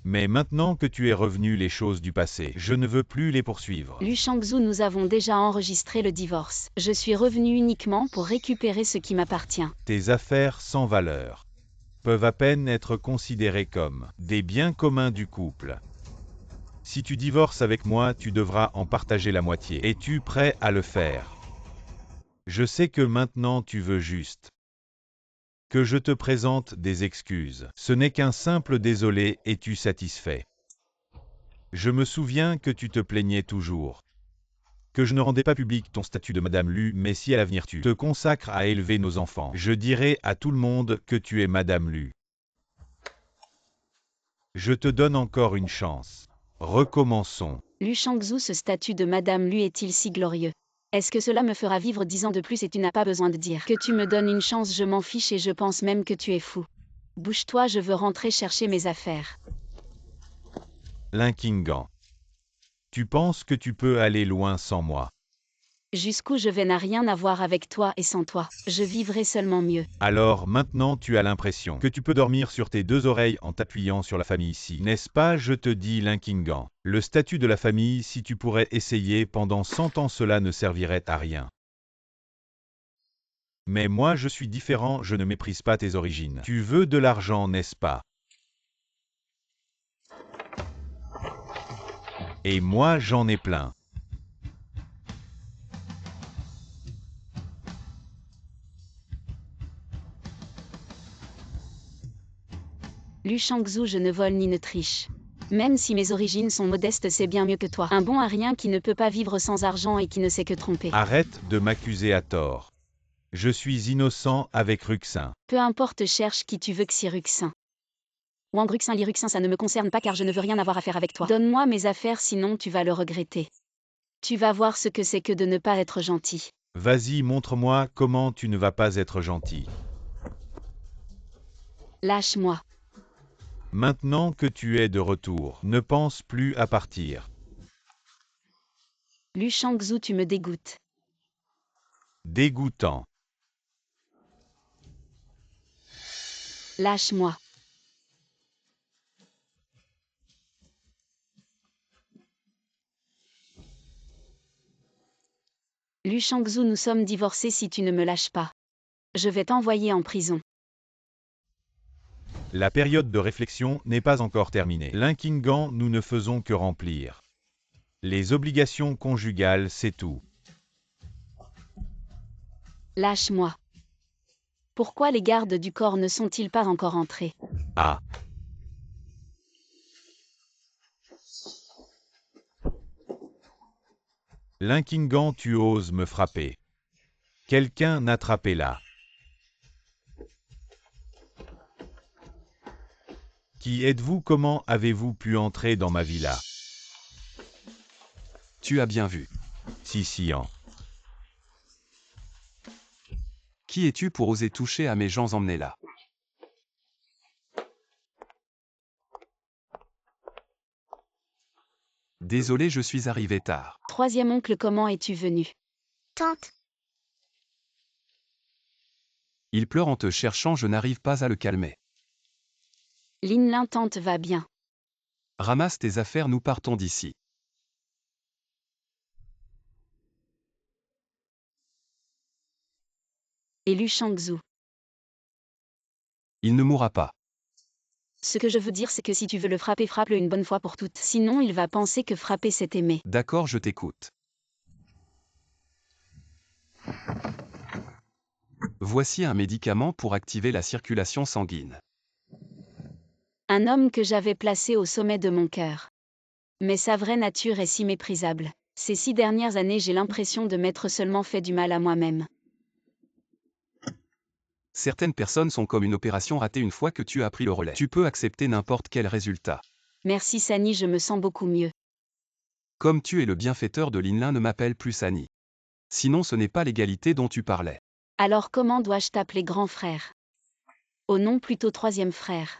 Mais maintenant que tu es revenu les choses du passé, je ne veux plus les poursuivre. Lu Shangzhou, nous avons déjà enregistré le divorce. Je suis revenu uniquement pour récupérer ce qui m'appartient. Tes affaires sans valeur peuvent à peine être considérées comme des biens communs du couple. Si tu divorces avec moi, tu devras en partager la moitié. Es-tu prêt à le faire? Je sais que maintenant tu veux juste que je te présente des excuses. Ce n'est qu'un simple désolé, es-tu satisfait? Je me souviens que tu te plaignais toujours que je ne rendais pas public ton statut de Madame Lu, mais si à l'avenir tu te consacres à élever nos enfants, je dirai à tout le monde que tu es Madame Lu. Je te donne encore une chance. Recommençons. Lu Shangzhou, ce statut de Madame Lu est-il si glorieux? Est-ce que cela me fera vivre 10 ans de plus et tu n'as pas besoin de dire que tu me donnes une chance? Je m'en fiche et je pense même que tu es fou. Bouge-toi, je veux rentrer chercher mes affaires. Linkingan. Tu penses que tu peux aller loin sans moi? Jusqu'où je vais n'a rien à voir avec toi et sans toi. Je vivrai seulement mieux. Alors maintenant tu as l'impression que tu peux dormir sur tes deux oreilles en t'appuyant sur la famille ici. N'est-ce pas? Je te dis Linkingan. Le statut de la famille, si tu pourrais essayer pendant 100 ans, cela ne servirait à rien. Mais moi je suis différent, je ne méprise pas tes origines. Tu veux de l'argent, n'est-ce pas? Et moi j'en ai plein. Lu Shangzhou, je ne vole ni ne triche. Même si mes origines sont modestes, c'est bien mieux que toi. Un bon à rien qui ne peut pas vivre sans argent et qui ne sait que tromper. Arrête de m'accuser à tort. Je suis innocent avec Ruxin. Peu importe, cherche qui tu veux que si Ruxin. Wang Ruxin, Li Ruxin, ça ne me concerne pas car je ne veux rien avoir à faire avec toi. Donne-moi mes affaires, sinon tu vas le regretter. Tu vas voir ce que c'est que de ne pas être gentil. Vas-y, montre-moi comment tu ne vas pas être gentil. Lâche-moi. Maintenant que tu es de retour, ne pense plus à partir. Lu Shangzhou, tu me dégoûtes. Dégoûtant. Lâche-moi. Lu Shangzhou, nous sommes divorcés si tu ne me lâches pas. Je vais t'envoyer en prison. La période de réflexion n'est pas encore terminée. Linkingan, nous ne faisons que remplir les obligations conjugales, c'est tout. Lâche-moi. Pourquoi les gardes du corps ne sont-ils pas encore entrés? Ah. Linkingan, tu oses me frapper. Quelqu'un attrapez-la. Qui êtes-vous? Comment avez-vous pu entrer dans ma villa? Tu as bien vu. Sissian. Qui es-tu pour oser toucher à mes gens? Emmenez-la. Désolé, je suis arrivé tard. Troisième oncle, comment es-tu venu? Tante, Il pleure en te cherchant, je n'arrive pas à le calmer. Lin tante va bien. Ramasse tes affaires, nous partons d'ici. Et Lu Shangzhou. Il ne mourra pas. Ce que je veux dire, c'est que si tu veux le frapper, frappe-le une bonne fois pour toutes. Sinon, il va penser que frapper, c'est aimer. D'accord, je t'écoute. Voici un médicament pour activer la circulation sanguine. Un homme que j'avais placé au sommet de mon cœur. Mais sa vraie nature est si méprisable. Ces 6 dernières années, j'ai l'impression de m'être seulement fait du mal à moi-même. Certaines personnes sont comme une opération ratée une fois que tu as pris le relais. Tu peux accepter n'importe quel résultat. Merci Sani, je me sens beaucoup mieux. Comme tu es le bienfaiteur de Linlin, ne m'appelle plus Sani. Sinon ce n'est pas l'égalité dont tu parlais. Alors comment dois-je t'appeler grand frère? Oh non, plutôt troisième frère.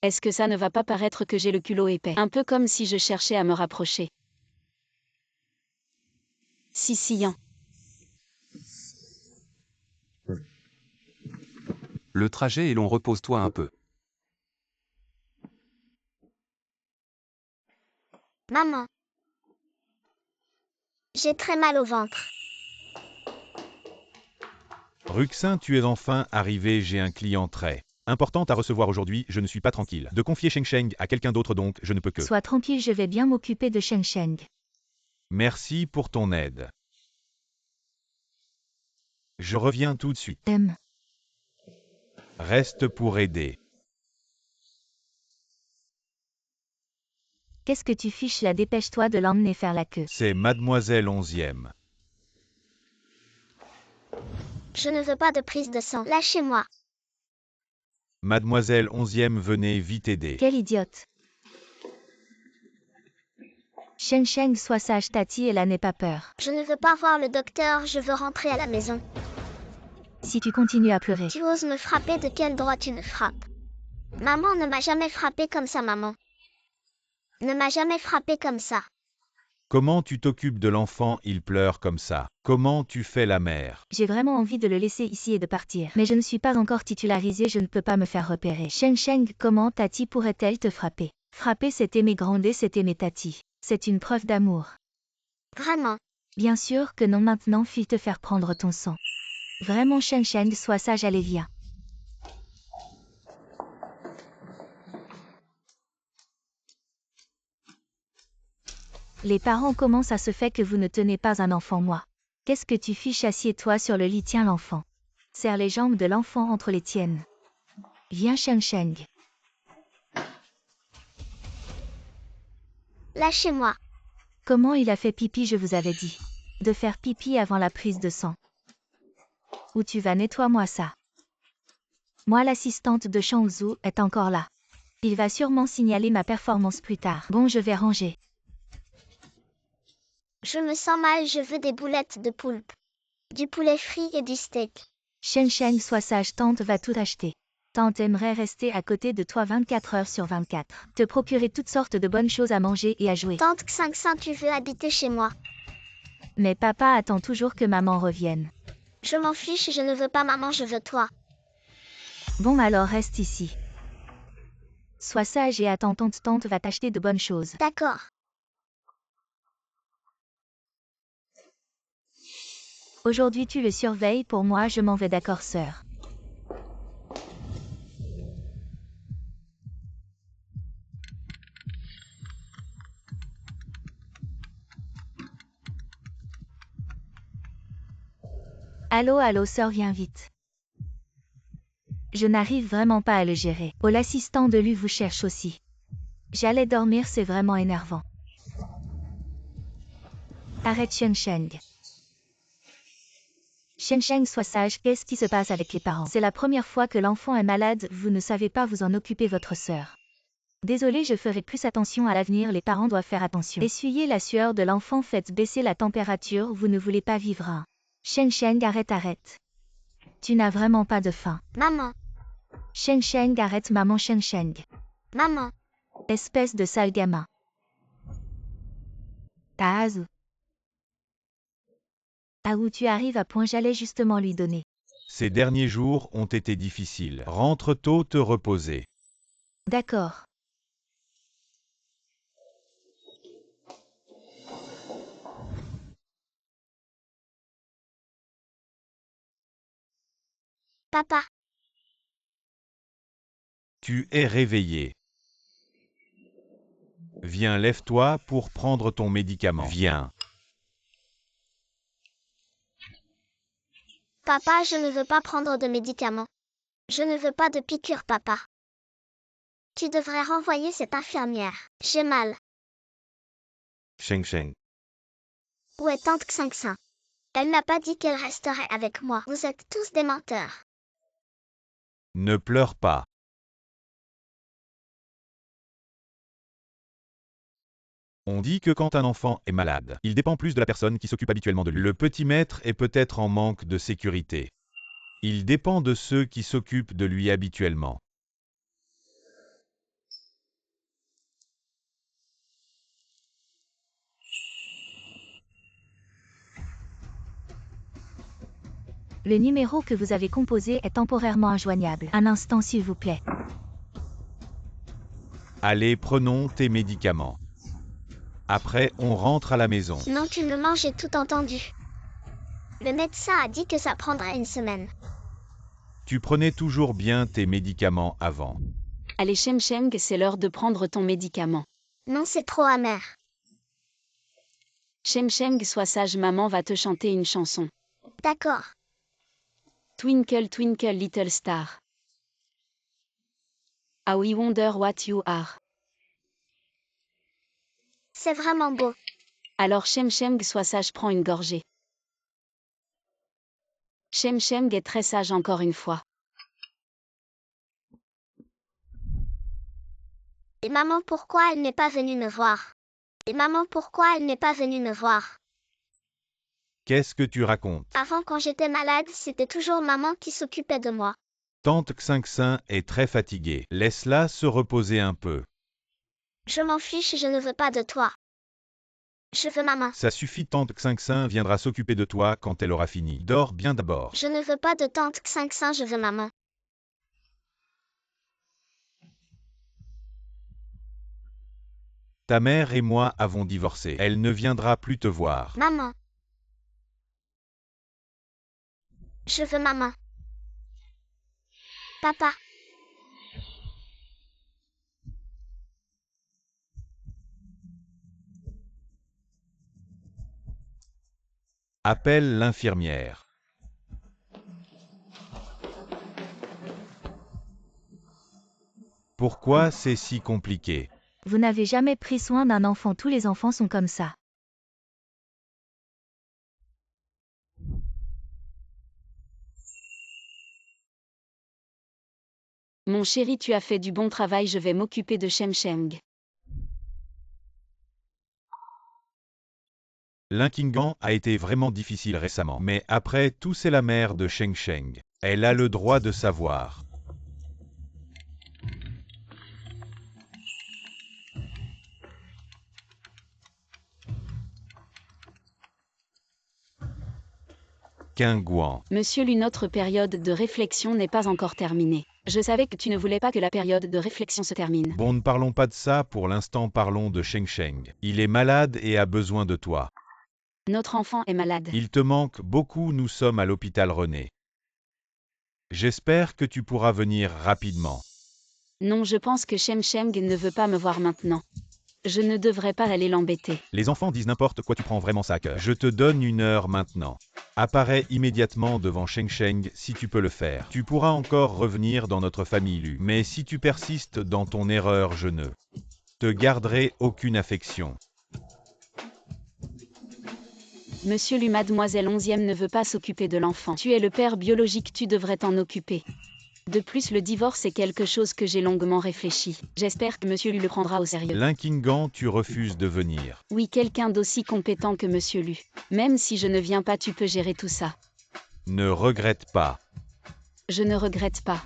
Est-ce que ça ne va pas paraître que j'ai le culot épais? Un peu comme si je cherchais à me rapprocher. Sicilien. Le trajet est long, repose-toi un peu. Maman. J'ai très mal au ventre. Ruxin, tu es enfin arrivé, j'ai un client très important à recevoir aujourd'hui, je ne suis pas tranquille. De confier Sheng Sheng à quelqu'un d'autre donc, je ne peux que. Sois tranquille, je vais bien m'occuper de Sheng Sheng. Merci pour ton aide. Je reviens tout de suite. Reste pour aider. Qu'est-ce que tu fiches là? Dépêche-toi de l'emmener faire la queue. C'est Mademoiselle 11e. Je ne veux pas de prise de sang. Lâchez-moi. Mademoiselle 11e, venez vite aider. Quelle idiote. Sheng Sheng, sois sage, Tati, et là n'aie pas peur. Je ne veux pas voir le docteur, je veux rentrer à la maison. Si tu continues à pleurer. Tu oses me frapper, de quel droit tu me frappes? Maman ne m'a jamais frappé comme ça, maman. Ne m'a jamais frappé comme ça. Comment tu t'occupes de l'enfant, il pleure comme ça. Comment tu fais la mère? J'ai vraiment envie de le laisser ici et de partir. Mais je ne suis pas encore titularisée, je ne peux pas me faire repérer. Sheng Sheng, comment Tati pourrait-elle te frapper? Frapper, c'est aimer, gronder, c'est aimer, Tati. C'est une preuve d'amour. Vraiment. Bien sûr que non, maintenant, fille, te faire prendre ton sang. Vraiment, Sheng Sheng, sois sage, allez, viens. Les parents, comment ça se fait que vous ne tenez pas un enfant, moi? Qu'est-ce que tu fiches? Assieds-toi sur le lit, tiens l'enfant. Serre les jambes de l'enfant entre les tiennes. Viens, Sheng Sheng. Lâchez-moi. Comment il a fait pipi? Je vous avais dit de faire pipi avant la prise de sang. Où tu vas? Nettoie-moi ça. Moi, l'assistante de Shangzhou est encore là. Il va sûrement signaler ma performance plus tard. Bon, je vais ranger. Je me sens mal, je veux des boulettes de poulpe. Du poulet frit et du steak. Sheng Sheng, sois sage, tante va tout acheter. Tante aimerait rester à côté de toi 24 heures sur 24. Te procurer toutes sortes de bonnes choses à manger et à jouer. Tante Xingxin, tu veux habiter chez moi? Mais papa attend toujours que maman revienne. Je m'en fiche, je ne veux pas maman, je veux toi. Bon, alors reste ici. Sois sage et attends, tante va t'acheter de bonnes choses. D'accord. Aujourd'hui tu le surveilles pour moi, je m'en vais, d'accord sœur. Allô sœur, viens vite. Je n'arrive vraiment pas à le gérer. Oh, l'assistant de lui vous cherche aussi. J'allais dormir, c'est vraiment énervant. Arrête Sheng Sheng. Sheng Sheng, sois sage, qu'est-ce qui se passe avec les parents? C'est la première fois que l'enfant est malade, vous ne savez pas vous en occuper, votre sœur. Désolé, je ferai plus attention à l'avenir, les parents doivent faire attention. Essuyez la sueur de l'enfant, faites baisser la température, vous ne voulez pas vivre un. Sheng Sheng, arrête. Tu n'as vraiment pas de faim. Maman. Sheng Sheng, arrête maman. Sheng Sheng. Maman. Espèce de sale gamin. Taazu. Ah, où tu arrives à point, j'allais justement lui donner. Ces derniers jours ont été difficiles. Rentre tôt te reposer. D'accord. Papa. Tu es réveillé. Viens, lève-toi pour prendre ton médicament. Viens. Papa, je ne veux pas prendre de médicaments. Je ne veux pas de piqûre, papa. Tu devrais renvoyer cette infirmière. J'ai mal. Sheng Sheng. Où est tante Xingxin? Elle n'a pas dit qu'elle resterait avec moi. Vous êtes tous des menteurs. Ne pleure pas. On dit que quand un enfant est malade, il dépend plus de la personne qui s'occupe habituellement de lui. Le petit maître est peut-être en manque de sécurité. Il dépend de ceux qui s'occupent de lui habituellement. Le numéro que vous avez composé est temporairement injoignable. Un instant s'il vous plaît. Allez, prenons tes médicaments. Après, on rentre à la maison. Non, tu me manges, j'ai tout entendu. Le médecin a dit que ça prendrait une semaine. Tu prenais toujours bien tes médicaments avant. Allez Shem Sheng, c'est l'heure de prendre ton médicament. Non, c'est trop amer. Shem Sheng, sois sage, maman va te chanter une chanson. D'accord. Twinkle twinkle little star. How I wonder what you are. C'est vraiment beau. Alors Shem Sheng, sois sage, prends une gorgée. Shem Sheng est très sage encore une fois. Et maman, pourquoi elle n'est pas venue me voir? Et maman, pourquoi elle n'est pas venue me voir? Qu'est-ce que tu racontes? Avant, quand j'étais malade, c'était toujours maman qui s'occupait de moi. Tante Xingxin est très fatiguée. Laisse-la se reposer un peu. Je m'en fiche, je ne veux pas de toi. Je veux maman. Ça suffit, tante Xingxin viendra s'occuper de toi quand elle aura fini. Dors bien d'abord. Je ne veux pas de tante Xingxin, je veux maman. Ta mère et moi avons divorcé. Elle ne viendra plus te voir. Maman. Je veux maman. Papa. Appelle l'infirmière. Pourquoi c'est si compliqué? Vous n'avez jamais pris soin d'un enfant, tous les enfants sont comme ça. Mon chéri, tu as fait du bon travail, je vais m'occuper de Shem Sheng. L'Inkingan a été vraiment difficile récemment, mais après tout c'est la mère de Sheng Sheng. Elle a le droit de savoir. Qingguan. Monsieur Lu, notre période de réflexion n'est pas encore terminée. Je savais que tu ne voulais pas que la période de réflexion se termine. Bon, ne parlons pas de ça, pour l'instant parlons de Sheng Sheng. Il est malade et a besoin de toi. Notre enfant est malade. Il te manque beaucoup, nous sommes à l'hôpital René. J'espère que tu pourras venir rapidement. Non, je pense que Shem Sheng ne veut pas me voir maintenant. Je ne devrais pas aller l'embêter. Les enfants disent n'importe quoi, tu prends vraiment ça à cœur. Je te donne 1 heure maintenant. Apparais immédiatement devant Sheng Sheng si tu peux le faire. Tu pourras encore revenir dans notre famille Lu. Mais si tu persistes dans ton erreur, je ne te garderai aucune affection. Monsieur Lu, mademoiselle 11e ne veut pas s'occuper de l'enfant. Tu es le père biologique, tu devrais t'en occuper. De plus, le divorce est quelque chose que j'ai longuement réfléchi. J'espère que Monsieur Lu le prendra au sérieux. L'Inkingan, tu refuses de venir. Oui, quelqu'un d'aussi compétent que Monsieur Lu. Même si je ne viens pas, tu peux gérer tout ça. Ne regrette pas. Je ne regrette pas.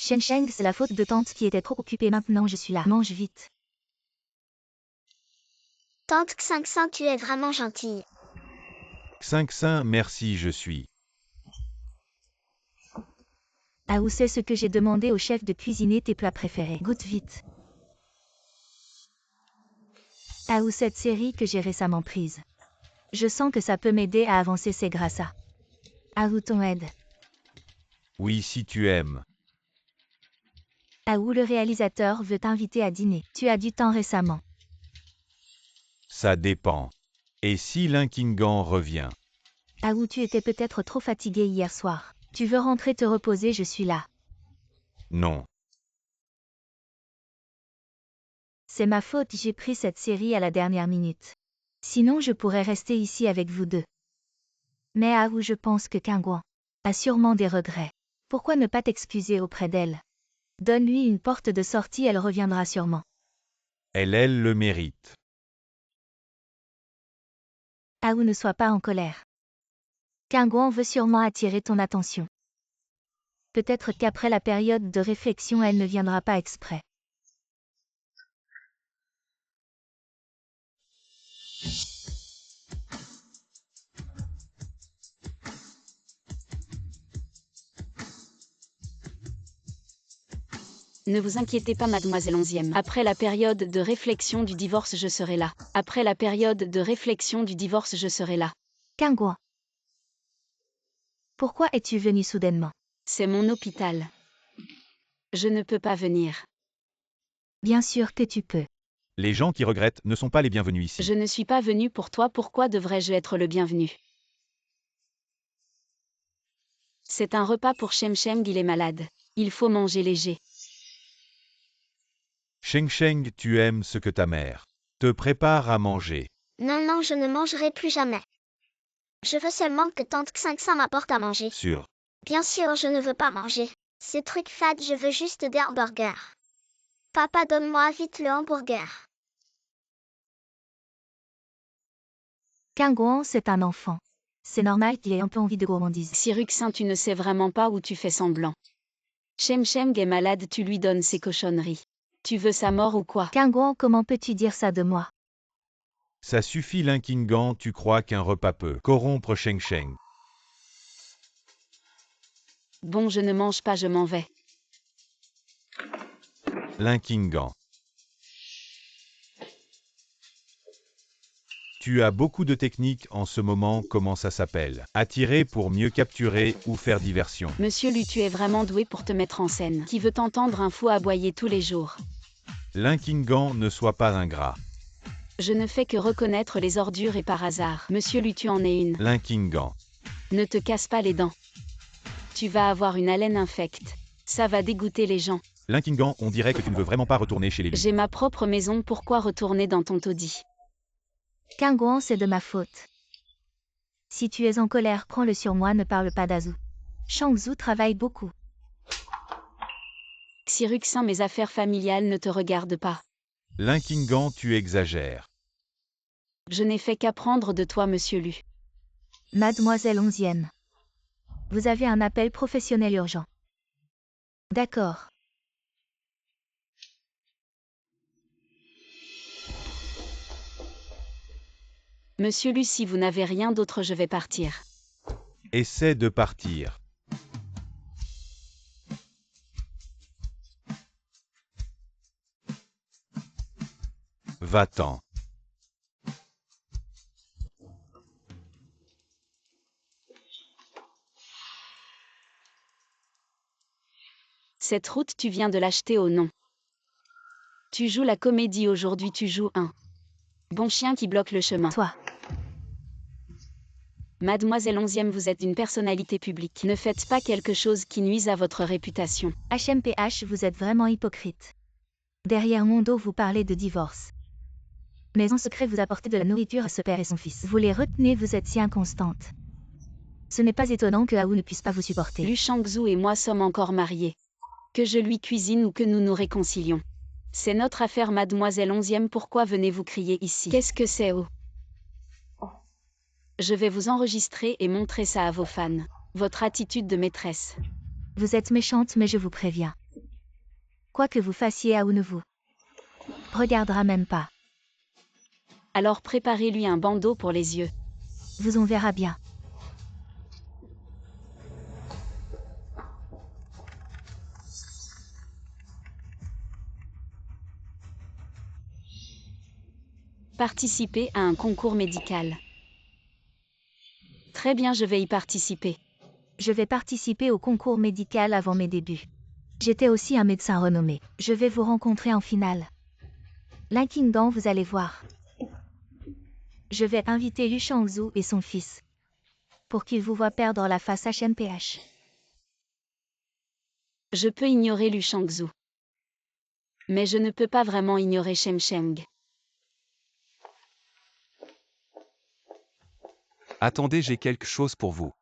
Sheng Sheng, c'est la faute de tante qui était trop occupée, maintenant je suis là. Mange vite. Tante Xingxin, tu es vraiment gentille. Xingxin, merci, je suis. Ah, où c'est ce que j'ai demandé au chef de cuisiner tes plats préférés. Goûte vite. Ah, où cette série que j'ai récemment prise. Je sens que ça peut m'aider à avancer, c'est grâce à. Ah, où ton aide. Oui, si tu aimes. Ah, où le réalisateur veut t'inviter à dîner. Tu as du temps récemment. Ça dépend. Et si l'Inkingan revient? Ah, où tu étais peut-être trop fatigué hier soir. Tu veux rentrer te reposer, je suis là. Non. C'est ma faute, j'ai pris cette série à la dernière minute. Sinon je pourrais rester ici avec vous deux. Mais ah, où je pense que Qingguan a sûrement des regrets. Pourquoi ne pas t'excuser auprès d'elle? Donne-lui une porte de sortie, elle reviendra sûrement. Elle le mérite. Aou ne sois pas en colère. Qingguan veut sûrement attirer ton attention. Peut-être qu'après la période de réflexion elle ne viendra pas exprès. Ne vous inquiétez pas, mademoiselle Onzième. Après la période de réflexion du divorce, je serai là. Après la période de réflexion du divorce, je serai là. Qingguan. Pourquoi es-tu venu soudainement? C'est mon hôpital. Je ne peux pas venir. Bien sûr que tu peux. Les gens qui regrettent ne sont pas les bienvenus ici. Je ne suis pas venu pour toi, pourquoi devrais-je être le bienvenu? C'est un repas pour Sheng, il est malade. Il faut manger léger. Sheng, tu aimes ce que ta mère te prépare à manger. Non, non, je ne mangerai plus jamais. Je veux seulement que tante Xingsan m'apporte à manger. Sûr. Bien sûr, je ne veux pas manger. Ces trucs fades, je veux juste des hamburgers. Papa, donne-moi vite le hamburger. Qingguan, c'est un enfant. C'est normal qu'il ait un peu envie de gourmandise. Siruxin, tu ne sais vraiment pas où tu fais semblant. Sheng est malade, tu lui donnes ces cochonneries. Tu veux sa mort ou quoi? Qingguan, comment peux-tu dire ça de moi? Ça suffit, Linkingan, tu crois qu'un repas peut corrompre Sheng. Bon, je ne mange pas, je m'en vais. Linkingan. Tu as beaucoup de techniques en ce moment, comment ça s'appelle? Attirer pour mieux capturer ou faire diversion. Monsieur Lu, tu es vraiment doué pour te mettre en scène. Qui veut entendre un fou aboyer tous les jours? Linkingan, ne sois pas ingrat. Je ne fais que reconnaître les ordures et par hasard. Monsieur Lu, tu en es une. Linkingan. Ne te casse pas les dents. Tu vas avoir une haleine infecte. Ça va dégoûter les gens. Linkingan, on dirait que tu ne veux vraiment pas retourner chez les Lu. J'ai ma propre maison, pourquoi retourner dans ton taudis? Qingguan, c'est de ma faute. Si tu es en colère, prends-le sur moi, ne parle pas d'Azu. Shangzhu travaille beaucoup. Siruxin, mes affaires familiales ne te regardent pas. Linkingan, tu exagères. Je n'ai fait qu'apprendre de toi, monsieur Lu. Mademoiselle Onzième. Vous avez un appel professionnel urgent. D'accord. Monsieur Lu, si vous n'avez rien d'autre, je vais partir. Essaie de partir. Va-t'en. Cette route, tu viens de l'acheter au nom. Tu joues la comédie aujourd'hui, tu joues un bon chien qui bloque le chemin. Toi. Mademoiselle Onzième, vous êtes une personnalité publique. Ne faites pas quelque chose qui nuise à votre réputation. HMPH, vous êtes vraiment hypocrite. Derrière mon dos, vous parlez de divorce. Mais en secret, vous apportez de la nourriture à ce père et son fils. Vous les retenez, vous êtes si inconstante. Ce n'est pas étonnant que Aou ne puisse pas vous supporter. Lu Shangzhu et moi sommes encore mariés. Que je lui cuisine ou que nous nous réconcilions. C'est notre affaire, mademoiselle Onzième, pourquoi venez-vous crier ici? Qu'est-ce que c'est, oh? Je vais vous enregistrer et montrer ça à vos fans. Votre attitude de maîtresse. Vous êtes méchante, mais je vous préviens. Quoi que vous fassiez, Aou ne vous regardera même pas. Alors préparez-lui un bandeau pour les yeux. Vous en verra bien. Participer à un concours médical. Très bien, je vais y participer. Je vais participer au concours médical avant mes débuts. J'étais aussi un médecin renommé. Je vais vous rencontrer en finale. Linkingan, vous allez voir. Je vais inviter Lu Shangzhu et son fils. Pour qu'ils vous voient perdre la face HMPH. Je peux ignorer Lu Shangzhu. Mais je ne peux pas vraiment ignorer Sheng. Attendez, j'ai quelque chose pour vous.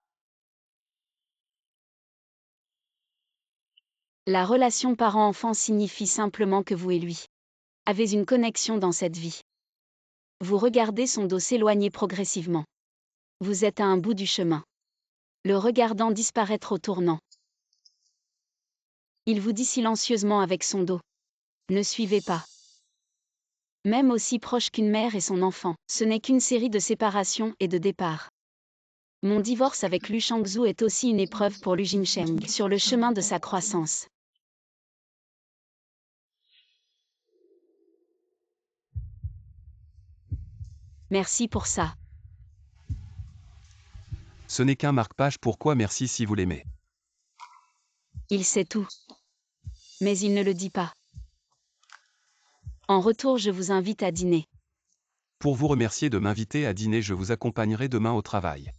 La relation parent-enfant signifie simplement que vous et lui avez une connexion dans cette vie. Vous regardez son dos s'éloigner progressivement. Vous êtes à un bout du chemin. Le regardant disparaître au tournant. Il vous dit silencieusement avec son dos. Ne suivez pas. Même aussi proche qu'une mère et son enfant, ce n'est qu'une série de séparations et de départs. Mon divorce avec Lu Shangzhu est aussi une épreuve pour Lu Jinsheng sur le chemin de sa croissance. Merci pour ça. Ce n'est qu'un marque-page, pourquoi merci si vous l'aimez. Il sait tout. Mais il ne le dit pas. En retour, je vous invite à dîner. Pour vous remercier de m'inviter à dîner, je vous accompagnerai demain au travail.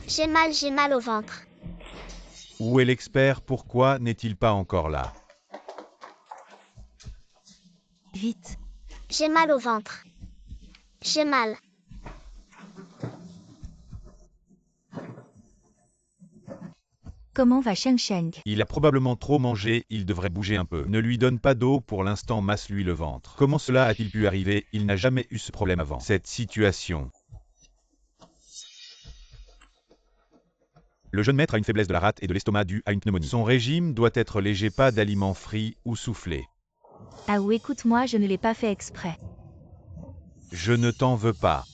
J'ai mal au ventre. Où est l'expert? Pourquoi n'est-il pas encore là? Vite. J'ai mal au ventre. J'ai mal. Comment va Sheng Sheng? Il a probablement trop mangé, il devrait bouger un peu. Ne lui donne pas d'eau pour l'instant, masse-lui le ventre. Comment cela a-t-il pu arriver? Il n'a jamais eu ce problème avant. Cette situation. Le jeune maître a une faiblesse de la rate et de l'estomac due à une pneumonie. Son régime doit être léger, pas d'aliments frits ou soufflés. Ah ou écoute-moi, je ne l'ai pas fait exprès. Je ne t'en veux pas.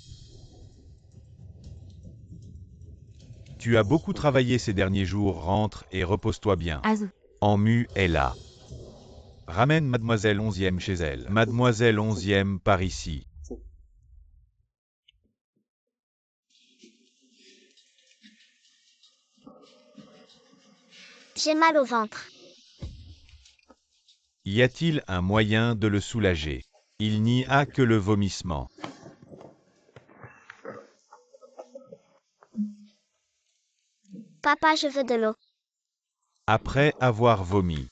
Tu as beaucoup travaillé ces derniers jours, rentre et repose-toi bien. Azu. Emmu est là. Ramène Mademoiselle 11e chez elle. Mademoiselle 11e par ici. J'ai mal au ventre. Y a-t-il un moyen de le soulager? Il n'y a que le vomissement. Papa, je veux de l'eau. Après avoir vomi.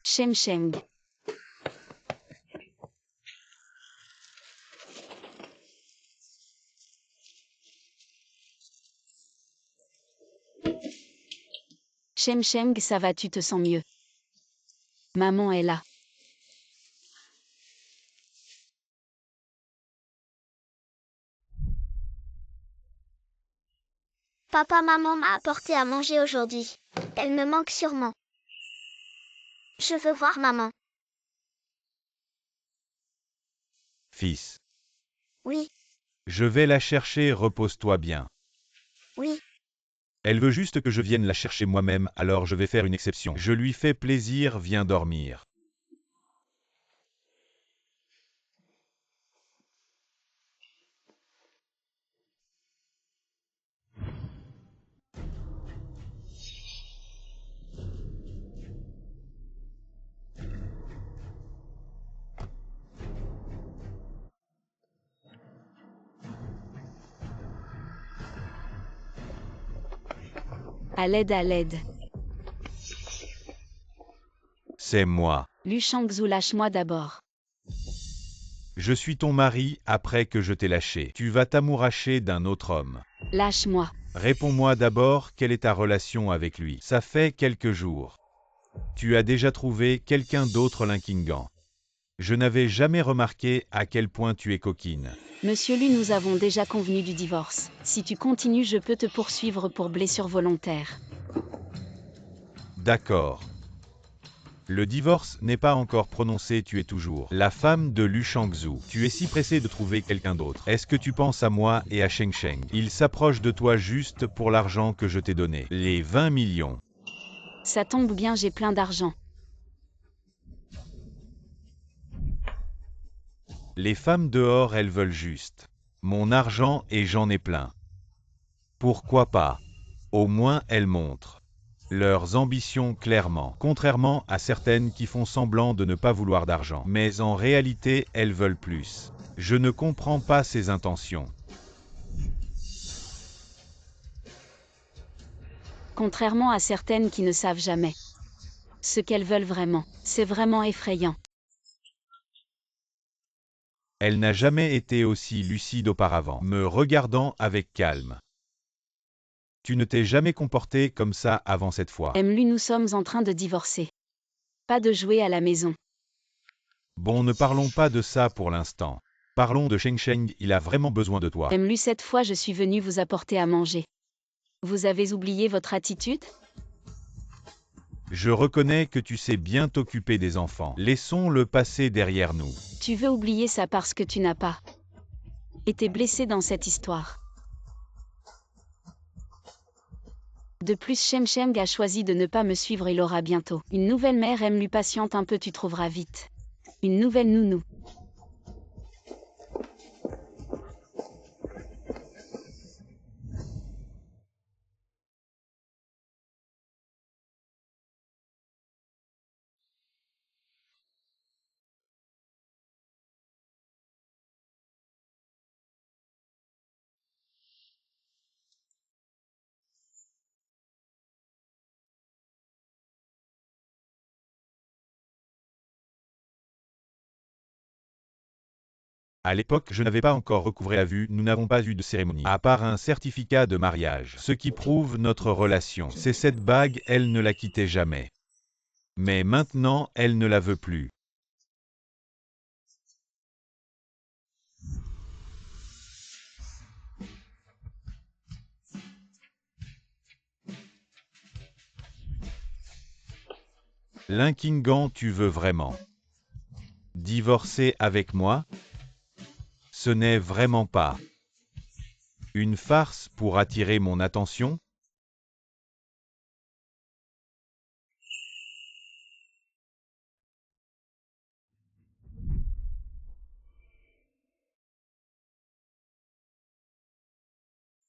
Sheng Sheng. Sheng Sheng, ça va, tu te sens mieux? Maman est là. Papa, maman m'a apporté à manger aujourd'hui. Elle me manque sûrement. Je veux voir maman. Fils. Oui, Je vais la chercher, repose-toi bien. oui. Elle veut juste que je vienne la chercher moi-même, alors je vais faire une exception. Je lui fais plaisir, viens dormir. À l'aide, à l'aide. C'est moi. Lu Shangzhu, lâche-moi d'abord. Je suis ton mari après que je t'ai lâché. Tu vas t'amouracher d'un autre homme. Lâche-moi. Réponds-moi d'abord, quelle est ta relation avec lui? Ça fait quelques jours. Tu as déjà trouvé quelqu'un d'autre Linkingan. Je n'avais jamais remarqué à quel point tu es coquine. Monsieur Lu, nous avons déjà convenu du divorce. Si tu continues, je peux te poursuivre pour blessure volontaire. D'accord. Le divorce n'est pas encore prononcé, tu es toujours la femme de Lu Shangzhu. Tu es si pressé de trouver quelqu'un d'autre. Est-ce que tu penses à moi et à Sheng Sheng? Il s'approche de toi juste pour l'argent que je t'ai donné. Les 20 millions. Ça tombe bien, j'ai plein d'argent. Les femmes dehors, elles veulent juste mon argent et j'en ai plein. Pourquoi pas? Au moins elles montrent leurs ambitions clairement, contrairement à certaines qui font semblant de ne pas vouloir d'argent. Mais en réalité, elles veulent plus. Je ne comprends pas ces intentions. Contrairement à certaines qui ne savent jamais ce qu'elles veulent vraiment. C'est vraiment effrayant. Elle n'a jamais été aussi lucide auparavant, me regardant avec calme. Tu ne t'es jamais comporté comme ça avant cette fois. Emlu, nous sommes en train de divorcer. Pas de jouer à la maison. Bon, ne parlons pas de ça pour l'instant. Parlons de Sheng Sheng, il a vraiment besoin de toi. Emlu, cette fois je suis venu vous apporter à manger. Vous avez oublié votre attitude? Je reconnais que tu sais bien t'occuper des enfants. Laissons le passé derrière nous. Tu veux oublier ça parce que tu n'as pas été blessé dans cette histoire. De plus, Shem Sheng a choisi de ne pas me suivre, il aura bientôt une nouvelle mère. Emlu, patiente un peu, tu trouveras vite une nouvelle nounou. À l'époque, je n'avais pas encore recouvré la vue, nous n'avons pas eu de cérémonie, à part un certificat de mariage, ce qui prouve notre relation. C'est cette bague, elle ne la quittait jamais. Mais maintenant, elle ne la veut plus. Linkingan, tu veux vraiment divorcer avec moi? Ce n'est vraiment pas une farce pour attirer mon attention?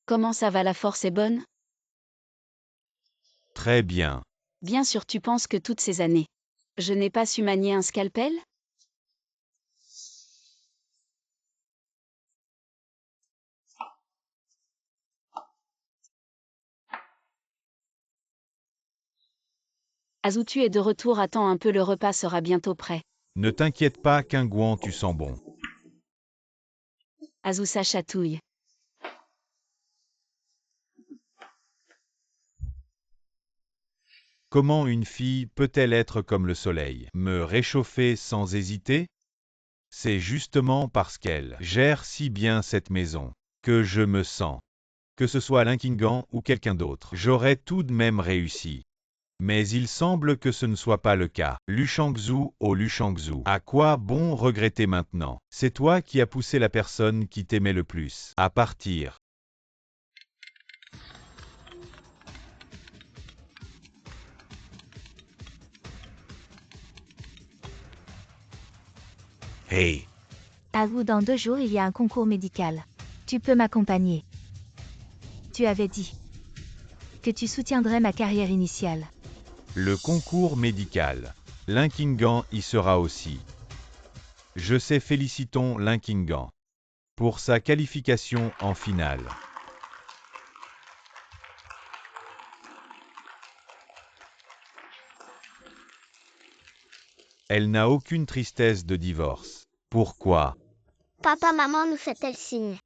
Comment ça va, la force est bonne? Très bien. Bien sûr, tu penses que toutes ces années, je n'ai pas su manier un scalpel? Azu, tu es de retour, attends un peu, le repas sera bientôt prêt. Ne t'inquiète pas, Kingouan, tu sens bon. Azu, ça chatouille. Comment une fille peut-elle être comme le soleil, me réchauffer sans hésiter? C'est justement parce qu'elle gère si bien cette maison que je me sens. Que ce soit Linkingan ou quelqu'un d'autre, j'aurais tout de même réussi. Mais il semble que ce ne soit pas le cas. Lu Shangzhu, oh Lu Shangzhu, à quoi bon regretter maintenant? C'est toi qui as poussé la personne qui t'aimait le plus à partir. Hey, À vous, dans 2 jours, il y a un concours médical. Tu peux m'accompagner. Tu avais dit que tu soutiendrais ma carrière initiale. le concours médical. Linkingan y sera aussi. Je sais, félicitons Linkingan pour sa qualification en finale. Elle n'a aucune tristesse de divorce. Pourquoi? Papa, maman nous fait-elle signe?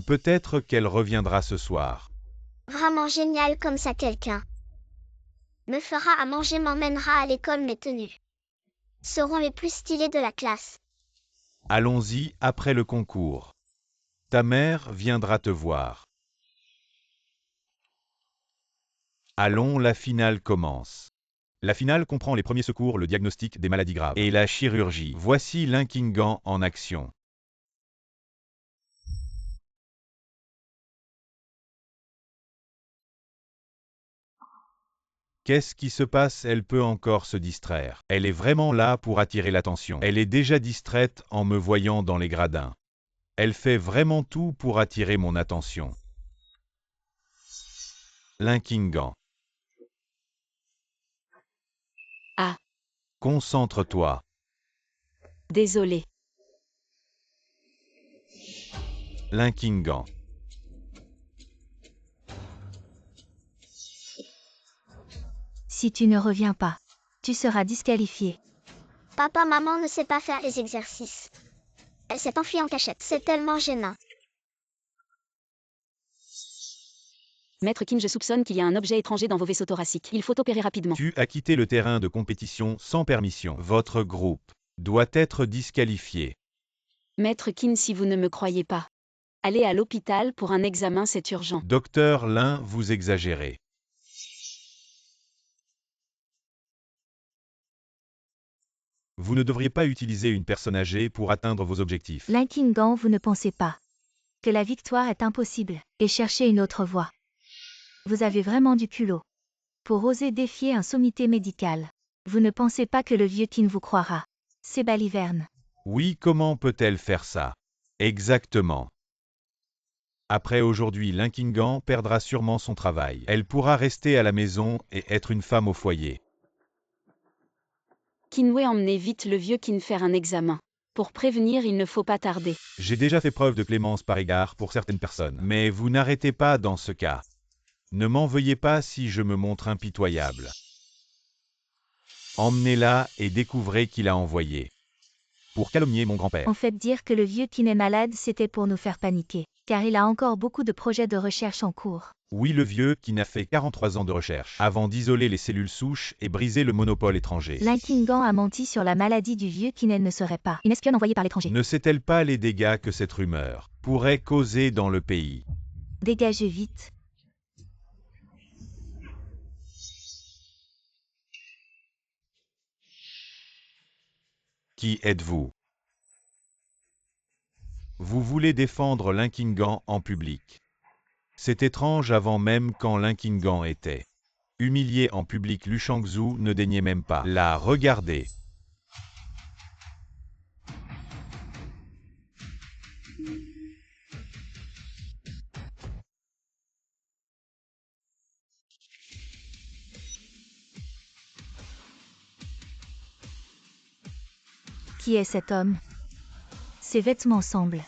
Peut-être qu'elle reviendra ce soir. Vraiment génial comme ça, quelqu'un me fera à manger, m'emmènera à l'école, mes tenues seront les plus stylées de la classe. Allons-y après le concours. Ta mère viendra te voir. Allons, la finale commence. La finale comprend les premiers secours, le diagnostic des maladies graves et la chirurgie. Voici Linkingan en action. Qu'est-ce qui se passe? Elle peut encore se distraire. Elle est vraiment là pour attirer l'attention. Elle est déjà distraite en me voyant dans les gradins. Elle fait vraiment tout pour attirer mon attention. Linkingan. Ah, Concentre-toi. désolé. Linkingan. Si tu ne reviens pas, tu seras disqualifié. Papa, maman ne sait pas faire les exercices. Elle s'est enfuie en cachette. C'est tellement gênant. Maître Kin, je soupçonne qu'il y a un objet étranger dans vos vaisseaux thoraciques. Il faut opérer rapidement. Tu as quitté le terrain de compétition sans permission. Votre groupe doit être disqualifié. Maître Kin, si vous ne me croyez pas, allez à l'hôpital pour un examen, c'est urgent. Docteur Lin, vous exagérez. Vous ne devriez pas utiliser une personne âgée pour atteindre vos objectifs. Linkingan, vous ne pensez pas que la victoire est impossible et cherchez une autre voie. Vous avez vraiment du culot pour oser défier un sommité médical. Vous ne pensez pas que le vieux Kin vous croira. C'est baliverne. Oui, comment peut-elle faire ça? Exactement. Après aujourd'hui, Linkingan perdra sûrement son travail. Elle pourra rester à la maison et être une femme au foyer. Kinwei, emmenez vite le vieux Kin faire un examen. Pour prévenir, il ne faut pas tarder. J'ai déjà fait preuve de clémence par égard pour certaines personnes, mais vous n'arrêtez pas dans ce cas. Ne m'en veuillez pas si je me montre impitoyable. Emmenez-la et découvrez qui l'a envoyée. Pour calomnier mon grand-père. En fait, dire que le vieux Kin est malade, c'était pour nous faire paniquer. Car il a encore beaucoup de projets de recherche en cours. Oui, le vieux qui n'a fait 43 ans de recherche avant d'isoler les cellules souches et briser le monopole étranger. Linkingan a menti sur la maladie du vieux Kin, elle ne serait pas une espionne envoyée par l'étranger. Ne sait-elle pas les dégâts que cette rumeur pourrait causer dans le pays? Dégagez vite. Qui êtes-vous? Vous voulez défendre Linkingan en public. C'est étrange, avant même quand Linkingan était humilié en public, Lu Shangzhu ne daignait même pas la regarder. Qui est cet homme? Ses vêtements semblent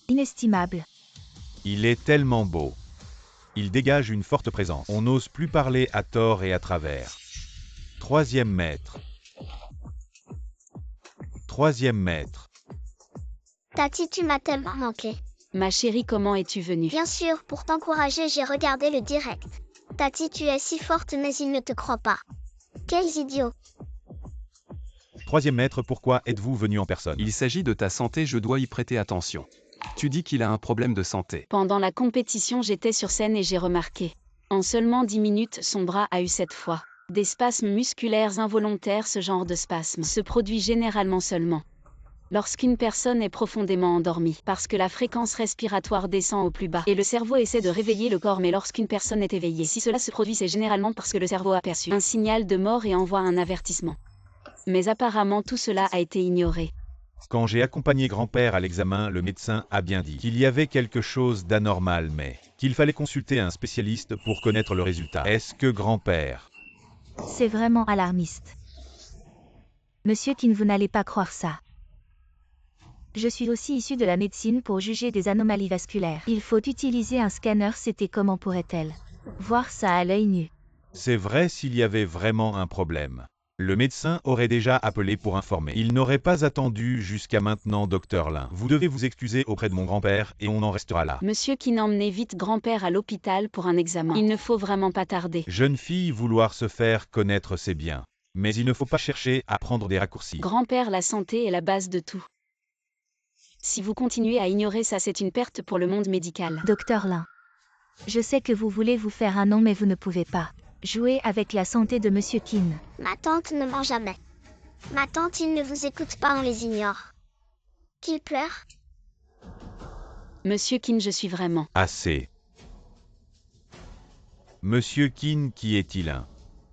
inestimables. Il est tellement beau. Il dégage une forte présence. On n'ose plus parler à tort et à travers. Troisième maître. Troisième maître. Tati, tu m'as tellement manqué. Ma chérie, comment es-tu venue? Bien sûr, pour t'encourager, j'ai regardé le direct. Tati, tu es si forte, mais ils ne te croient pas. Quels idiots. Troisième maître, pourquoi êtes-vous venu en personne? Il s'agit de ta santé, je dois y prêter attention. Tu dis qu'il a un problème de santé. Pendant la compétition, j'étais sur scène et j'ai remarqué. En seulement 10 minutes, son bras a eu cette fois des spasmes musculaires involontaires. Ce genre de spasme se produit généralement seulement lorsqu'une personne est profondément endormie, parce que la fréquence respiratoire descend au plus bas et le cerveau essaie de réveiller le corps. Mais lorsqu'une personne est éveillée, si cela se produit, c'est généralement parce que le cerveau a perçu un signal de mort et envoie un avertissement. Mais apparemment tout cela a été ignoré. Quand j'ai accompagné grand-père à l'examen, le médecin a bien dit qu'il y avait quelque chose d'anormal, mais qu'il fallait consulter un spécialiste pour connaître le résultat. Est-ce que grand-père? C'est vraiment alarmiste. Monsieur Kin, vous n'allez pas croire ça. Je suis aussi issu de la médecine pour juger des anomalies vasculaires. Il faut utiliser un scanner. C'était comment pourrait-elle voir ça à l'œil nu? C'est vrai, s'il y avait vraiment un problème. Le médecin aurait déjà appelé pour informer. Il n'aurait pas attendu jusqu'à maintenant, docteur Lin. Vous devez vous excuser auprès de mon grand-père et on en restera là. Monsieur Kin, emmenez vite grand-père à l'hôpital pour un examen. Il ne faut vraiment pas tarder. Jeune fille, vouloir se faire connaître, c'est bien. Mais il ne faut pas chercher à prendre des raccourcis. Grand-père, la santé est la base de tout. Si vous continuez à ignorer ça, c'est une perte pour le monde médical. Docteur Lin, je sais que vous voulez vous faire un nom, mais vous ne pouvez pas jouer avec la santé de Monsieur Kin. Ma tante ne ment jamais. Ma tante, ils ne vous écoutent pas, on les ignore. Qu'ils pleurent? Monsieur Kin, je suis vraiment... Assez. Monsieur Kin, qui est-il un?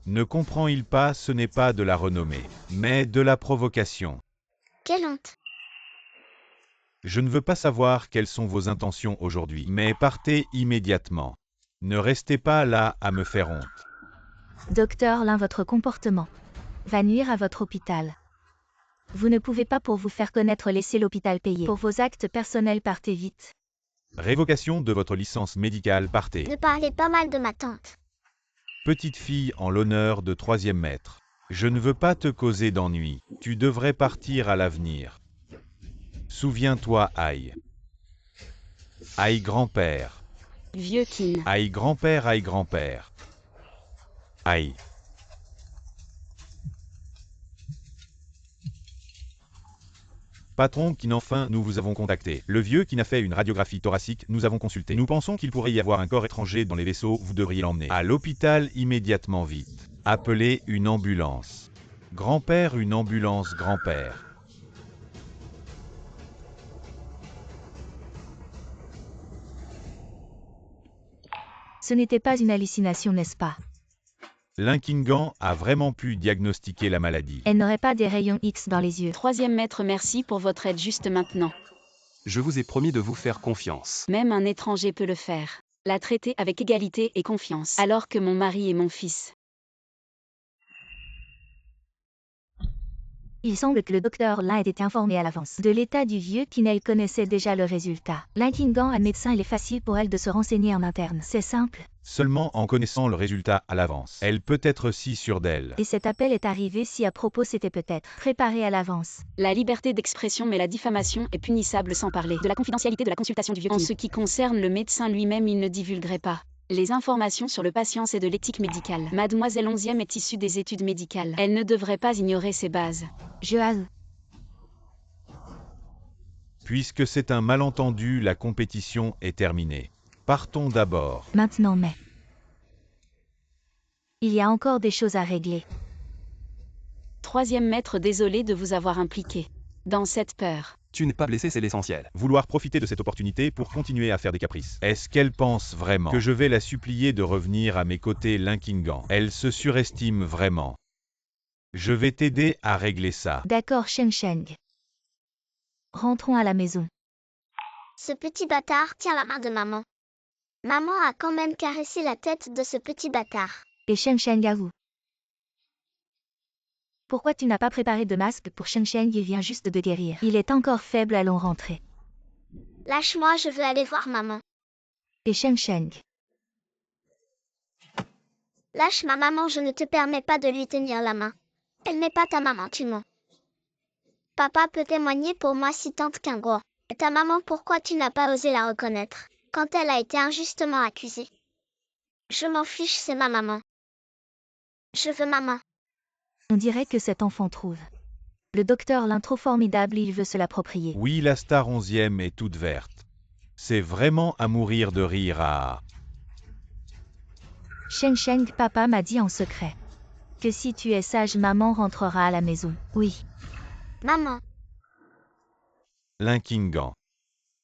Ne comprend-il pas, ce n'est pas de la renommée, mais de la provocation. Quelle honte. Je ne veux pas savoir quelles sont vos intentions aujourd'hui, mais partez immédiatement. Ne restez pas là à me faire honte. Docteur Lin, votre comportement va nuire à votre hôpital. Vous ne pouvez pas, pour vous faire connaître, laisser l'hôpital payer. Pour vos actes personnels, partez vite. Révocation de votre licence médicale, partez. Ne parlez pas mal de ma tante. Petite fille, en l'honneur de troisième maître. Je ne veux pas te causer d'ennui. Tu devrais partir à l'avenir. Souviens-toi, Aïe. Aïe, grand-père. Vieux Kin. Aïe grand-père, aïe grand-père. Aïe. Patron Kin, enfin, nous vous avons contacté. Le vieux Kin a fait une radiographie thoracique, nous avons consulté. Nous pensons qu'il pourrait y avoir un corps étranger dans les vaisseaux, vous devriez l'emmener à l'hôpital immédiatement vite. Appelez une ambulance. Grand-père, une ambulance, grand-père. Ce n'était pas une hallucination, n'est-ce pas? Linkingan a vraiment pu diagnostiquer la maladie. Elle n'aurait pas des rayons X dans les yeux. Troisième maître, merci pour votre aide juste maintenant. Je vous ai promis de vous faire confiance. Même un étranger peut le faire. La traiter avec égalité et confiance. Alors que mon mari et mon fils. Il semble que le docteur Lin ait été informé à l'avance de l'état du vieux Kinel connaissait déjà le résultat. Linkingan est médecin, il est facile pour elle de se renseigner en interne. C'est simple. Seulement en connaissant le résultat à l'avance. Elle peut être si sûre d'elle. Et cet appel est arrivé si à propos c'était peut-être préparé à l'avance. La liberté d'expression mais la diffamation est punissable sans parler de la confidentialité de la consultation du vieux Kin. En ce qui concerne le médecin lui-même, il ne divulguerait pas les informations sur le patient, c'est de l'éthique médicale. Mademoiselle 11e est issue des études médicales. Elle ne devrait pas ignorer ses bases. Puisque c'est un malentendu, la compétition est terminée. Partons d'abord. Maintenant mais. Il y a encore des choses à régler. Troisième maître, désolé de vous avoir impliqué dans cette peur. Tu n'es pas blessé, c'est l'essentiel. Vouloir profiter de cette opportunité pour continuer à faire des caprices. Est-ce qu'elle pense vraiment que je vais la supplier de revenir à mes côtés, Linkingan? Elle se surestime vraiment. Je vais t'aider à régler ça. D'accord, Sheng Sheng. Rentrons à la maison. Ce petit bâtard tient la main de maman. Maman a quand même caressé la tête de ce petit bâtard. Et Sheng Sheng avoue. Pourquoi tu n'as pas préparé de masque pour Sheng Sheng? Il vient juste de guérir. Il est encore faible, allons rentrer. Lâche-moi, je veux aller voir maman. Et Sheng Sheng. Lâche ma maman, je ne te permets pas de lui tenir la main. Elle n'est pas ta maman, tu mens. Papa peut témoigner pour moi si tant qu'un gros. Et ta maman, pourquoi tu n'as pas osé la reconnaître quand elle a été injustement accusée? Je m'en fiche, c'est ma maman. Je veux maman. On dirait que cet enfant trouve le docteur Lin trop formidable, il veut se l'approprier. Oui, la star 11e est toute verte. C'est vraiment à mourir de rire à... Sheng Sheng, papa m'a dit en secret que si tu es sage, maman rentrera à la maison. Oui. Maman. Linkingan.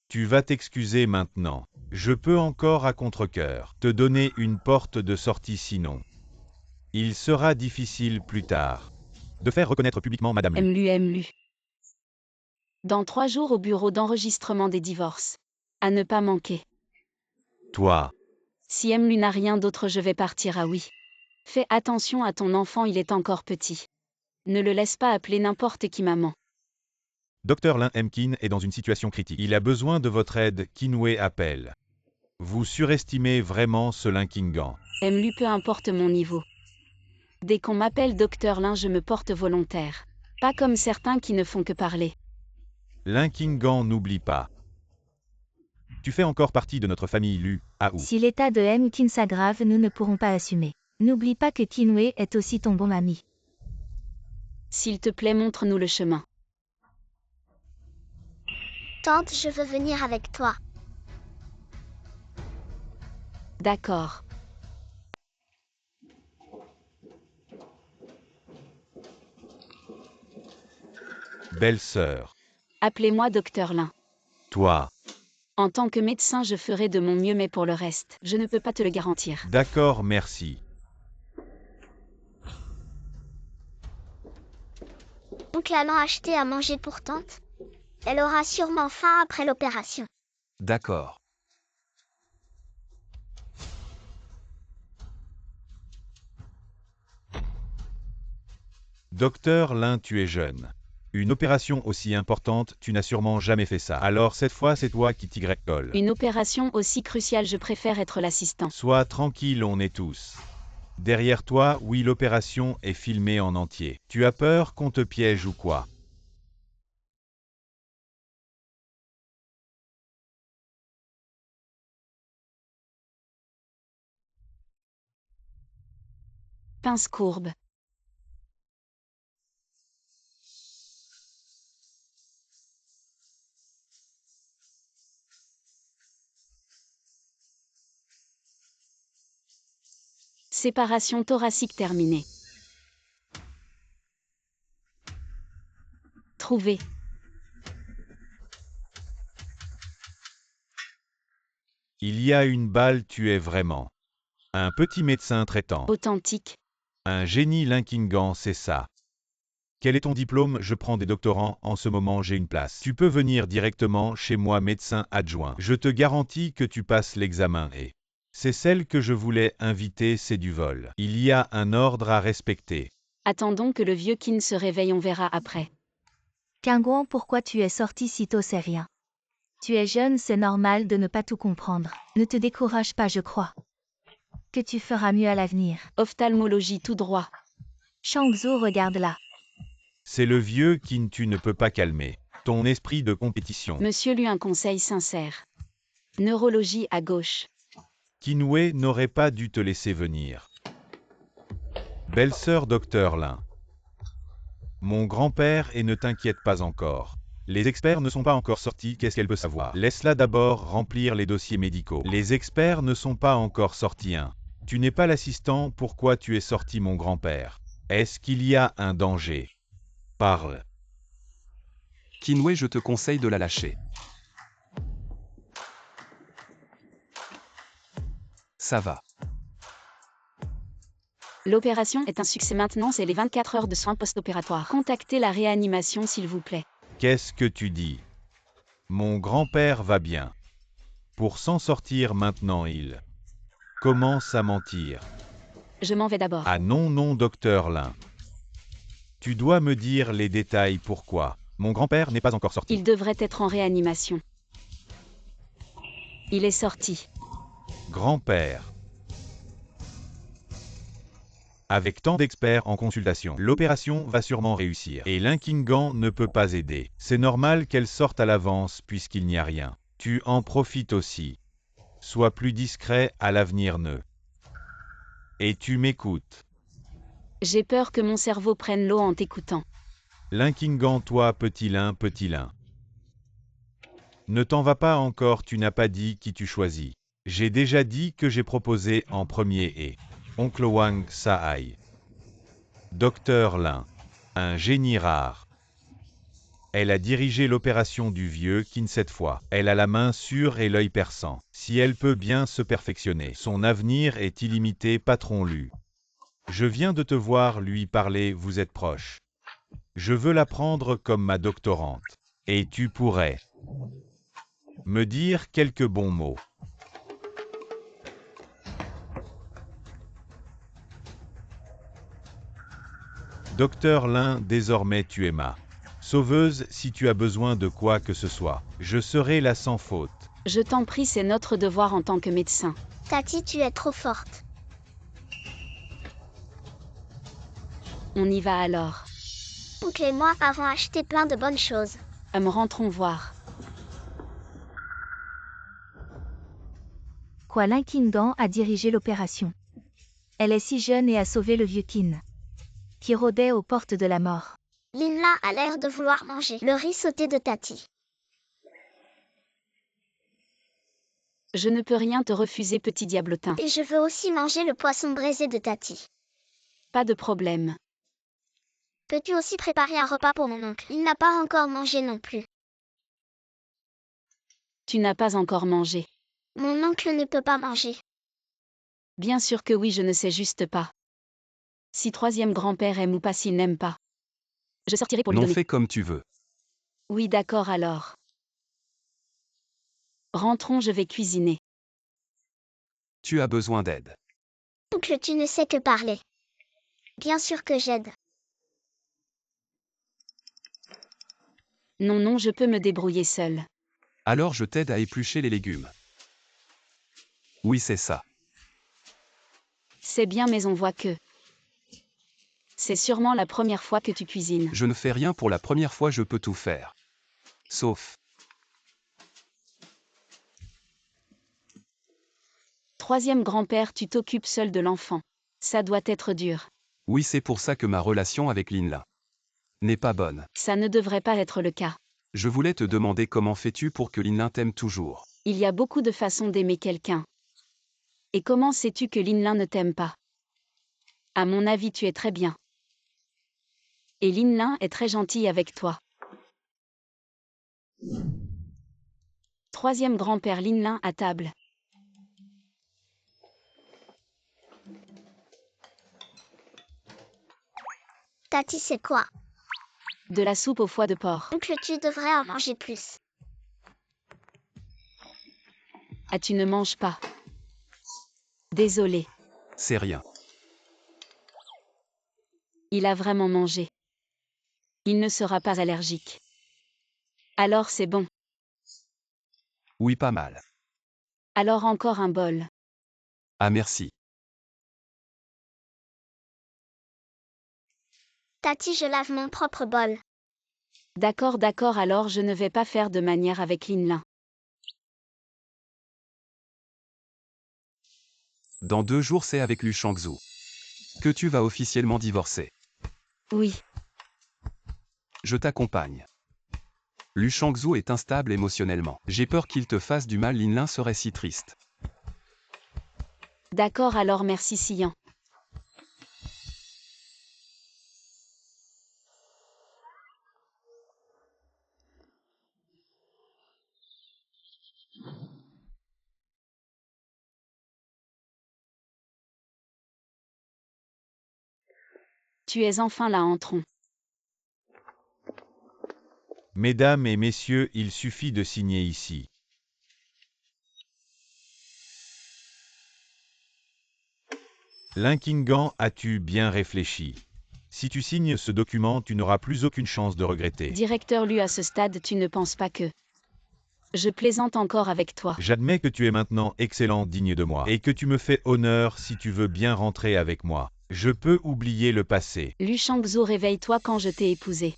Tu vas t'excuser maintenant. Je peux encore à contre-cœur te donner une porte de sortie, sinon il sera difficile plus tard de faire reconnaître publiquement Madame Lu. MLU. Dans 3 jours au bureau d'enregistrement des divorces. À ne pas manquer. Toi, Si MLU n'a rien d'autre, je vais partir à oui. Fais attention à ton enfant, il est encore petit. Ne le laisse pas appeler n'importe qui maman. Dr Lin Mkin est dans une situation critique. Il a besoin de votre aide, Kinwei appelle. Vous surestimez vraiment ce Linkingan. MLU, peu importe mon niveau. Dès qu'on m'appelle Docteur Lin, je me porte volontaire. Pas comme certains qui ne font que parler. Linkingan, n'oublie pas. Tu fais encore partie de notre famille Lu, à ou. Si l'état de Mkin s'aggrave, nous ne pourrons pas assumer. N'oublie pas que Kinwei est aussi ton bon ami. S'il te plaît, montre-nous le chemin. Tante, je veux venir avec toi. D'accord. Belle-sœur. Appelez-moi Docteur Lin. Toi. En tant que médecin, je ferai de mon mieux, mais pour le reste, je ne peux pas te le garantir. D'accord, merci. Oncle Alain a acheté à manger pour tante. Elle aura sûrement faim après l'opération. D'accord. Docteur Lin, tu es jeune. Une opération aussi importante, tu n'as sûrement jamais fait ça. Alors cette fois, c'est toi qui t'y colle. Une opération aussi cruciale, je préfère être l'assistant. Sois tranquille, on est tous. Derrière toi, oui, l'opération est filmée en entier. Tu as peur qu'on te piège ou quoi? Pince courbe. Séparation thoracique terminée. Trouvé. Il y a une balle, tu es vraiment un petit médecin traitant. Authentique. Un génie Linkingan, c'est ça. Quel est ton diplôme? Je prends des doctorants, en ce moment j'ai une place. Tu peux venir directement chez moi, médecin adjoint. Je te garantis que tu passes l'examen et... C'est celle que je voulais inviter, c'est du vol. Il y a un ordre à respecter. Attendons que le vieux Kin se réveille, on verra après. Kingguang, pourquoi tu es sorti si tôt, c'est rien. Tu es jeune, c'est normal de ne pas tout comprendre. Ne te décourage pas, je crois. Que tu feras mieux à l'avenir. Ophtalmologie tout droit. Shangzhou, regarde là. C'est le vieux Qin, tu ne peux pas calmer ton esprit de compétition. Monsieur lui un conseil sincère. Neurologie à gauche. Qinwei n'aurait pas dû te laisser venir. Belle-sœur docteur Lin. Mon grand-père, et ne t'inquiète pas encore. Les experts ne sont pas encore sortis, qu'est-ce qu'elle peut savoir? Laisse-la d'abord remplir les dossiers médicaux. Les experts ne sont pas encore sortis. Tu n'es pas l'assistant, pourquoi tu es sorti, mon grand-père? Est-ce qu'il y a un danger? Parle. Qinwei, je te conseille de la lâcher. Ça va. L'opération est un succès maintenant, c'est les 24 heures de soins post-opératoires. Contactez la réanimation s'il vous plaît. Qu'est-ce que tu dis? Mon grand-père va bien. Pour s'en sortir maintenant, il commence à mentir. Je m'en vais d'abord. Ah non, non, docteur Lin. Tu dois me dire les détails, pourquoi? Mon grand-père n'est pas encore sorti. Il devrait être en réanimation. Il est sorti. Grand-père. Avec tant d'experts en consultation, l'opération va sûrement réussir. Et Linkingan ne peut pas aider. C'est normal qu'elle sorte à l'avance puisqu'il n'y a rien. Tu en profites aussi. Sois plus discret à l'avenir, ne. Et tu m'écoutes. J'ai peur que mon cerveau prenne l'eau en t'écoutant. Linkingan, toi, petit lin, petit lin. Ne t'en va pas encore, tu n'as pas dit qui tu choisis. J'ai déjà dit que j'ai proposé en premier et... Oncle Wang Saai. Docteur Lin. Un génie rare. Elle a dirigé l'opération du vieux Qin cette fois. Elle a la main sûre et l'œil perçant. Si elle peut bien se perfectionner, son avenir est illimité, patron Lu. Je viens de te voir lui parler, vous êtes proche. Je veux la prendre comme ma doctorante. Et tu pourrais me dire quelques bons mots. Docteur Lin, désormais tu es ma sauveuse, si tu as besoin de quoi que ce soit. Je serai là sans faute. Je t'en prie, c'est notre devoir en tant que médecin. Tati, tu es trop forte. On y va alors. Oncle et moi avons acheté plein de bonnes choses. Rentrons voir. Quoi, Linkingan a dirigé l'opération. Elle est si jeune et a sauvé le vieux Qin, qui rôdait aux portes de la mort. Linla a l'air de vouloir manger le riz sauté de Tati. Je ne peux rien te refuser, petit diablotin. Et je veux aussi manger le poisson braisé de Tati. Pas de problème. Peux-tu aussi préparer un repas pour mon oncle? Il n'a pas encore mangé non plus. Tu n'as pas encore mangé. Mon oncle ne peut pas manger. Bien sûr que oui, je ne sais juste pas. Si troisième grand-père aime ou pas, s'il n'aime pas. Je sortirai pour lui Non, donner. fais comme tu veux. Oui, d'accord alors. Rentrons, je vais cuisiner. Tu as besoin d'aide. Oncle, tu ne sais que parler. Bien sûr que j'aide. Non, non, je peux me débrouiller seule. Alors je t'aide à éplucher les légumes. Oui, c'est ça. C'est bien, mais on voit que... C'est sûrement la première fois que tu cuisines. Je ne fais rien pour la première fois, je peux tout faire. Sauf... Troisième grand-père, tu t'occupes seul de l'enfant. Ça doit être dur. Oui, c'est pour ça que ma relation avec Linla n'est pas bonne. Ça ne devrait pas être le cas. Je voulais te demander comment fais-tu pour que Linla t'aime toujours. Il y a beaucoup de façons d'aimer quelqu'un. Et comment sais-tu que Linlin ne t'aime pas? À mon avis, tu es très bien. Et Linlin est très gentille avec toi. Troisième grand-père Linlin à table. Tati, c'est quoi? De la soupe au foie de porc. Oncle, tu devrais en manger plus. Ah, tu ne manges pas. Désolé. C'est rien. Il a vraiment mangé. Il ne sera pas allergique. Alors c'est bon. Oui, pas mal. Alors encore un bol. Ah merci. Tati, je lave mon propre bol. D'accord, alors je ne vais pas faire de manière avec Linlin. Dans 2 jours, c'est avec Lu Shangzhu que tu vas officiellement divorcer. Oui, Je t'accompagne. Lu Shangzhu est instable émotionnellement. J'ai peur qu'il te fasse du mal. Linlin serait si triste. d'accord, alors merci Sian. Tu es enfin là, entrons. Mesdames et messieurs, il suffit de signer ici. Linkingan, as-tu bien réfléchi? Si tu signes ce document, tu n'auras plus aucune chance de regretter. Directeur Lu, à ce stade, tu ne penses pas que... Je plaisante encore avec toi. J'admets que tu es maintenant excellent, digne de moi, et que tu me fais honneur si tu veux bien rentrer avec moi. Je peux oublier le passé. Lu Shangzhu, réveille-toi quand je t'ai épousé.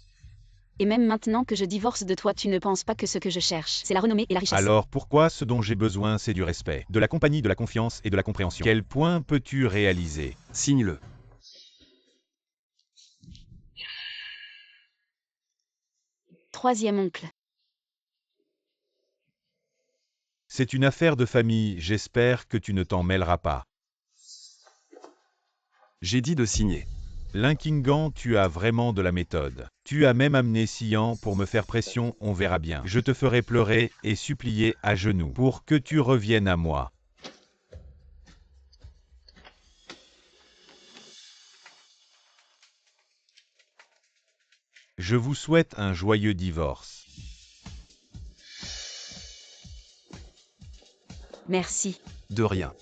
Et même maintenant que je divorce de toi, tu ne penses pas que ce que je cherche, c'est la renommée et la richesse. Alors pourquoi ce dont j'ai besoin, c'est du respect, de la compagnie, de la confiance et de la compréhension. Quel point peux-tu réaliser? Signe-le. Troisième oncle. C'est une affaire de famille, j'espère que tu ne t'en mêleras pas. J'ai dit de signer. Linkingan, tu as vraiment de la méthode. Tu as même amené Sian pour me faire pression, on verra bien. Je te ferai pleurer et supplier à genoux pour que tu reviennes à moi. Je vous souhaite un joyeux divorce. Merci. De rien.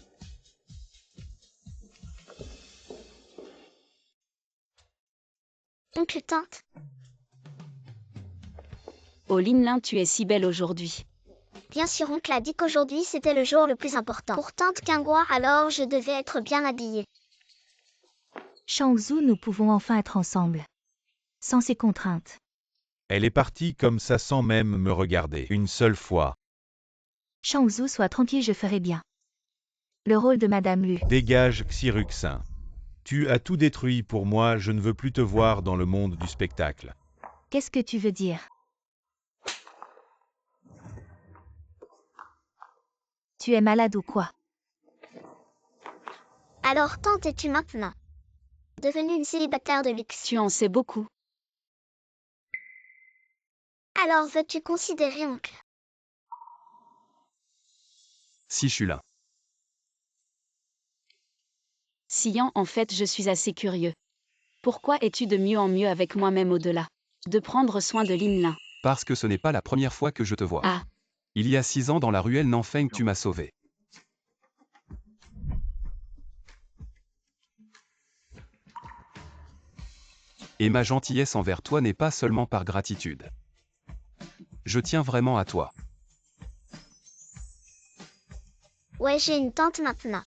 Oncle, tante. Oh Linlin, tu es si belle aujourd'hui. Bien sûr, oncle a dit qu'aujourd'hui c'était le jour le plus important. Pour tante Kingwa, alors je devais être bien habillée. Shangzhu, nous pouvons enfin être ensemble. Sans ces contraintes. Elle est partie comme ça sans même me regarder, une seule fois. Shangzhu, sois tranquille, je ferai bien. Le rôle de Madame Lu. Dégage, Xiruxin. Tu as tout détruit pour moi, je ne veux plus te voir dans le monde du spectacle. Qu'est-ce que tu veux dire? Tu es malade ou quoi? Alors tante, es-tu maintenant devenue une célibataire de luxe? Tu en sais beaucoup. Alors veux-tu considérer oncle? Si je suis là. Sian, en fait, je suis assez curieux. Pourquoi es-tu de mieux en mieux avec moi-même au-delà de prendre soin de Linlin? Parce que ce n'est pas la première fois que je te vois. Ah, Il y a 6 ans dans la ruelle Nanfeng, tu m'as sauvé. Et ma gentillesse envers toi n'est pas seulement par gratitude. Je tiens vraiment à toi. Ouais, j'ai une tante maintenant.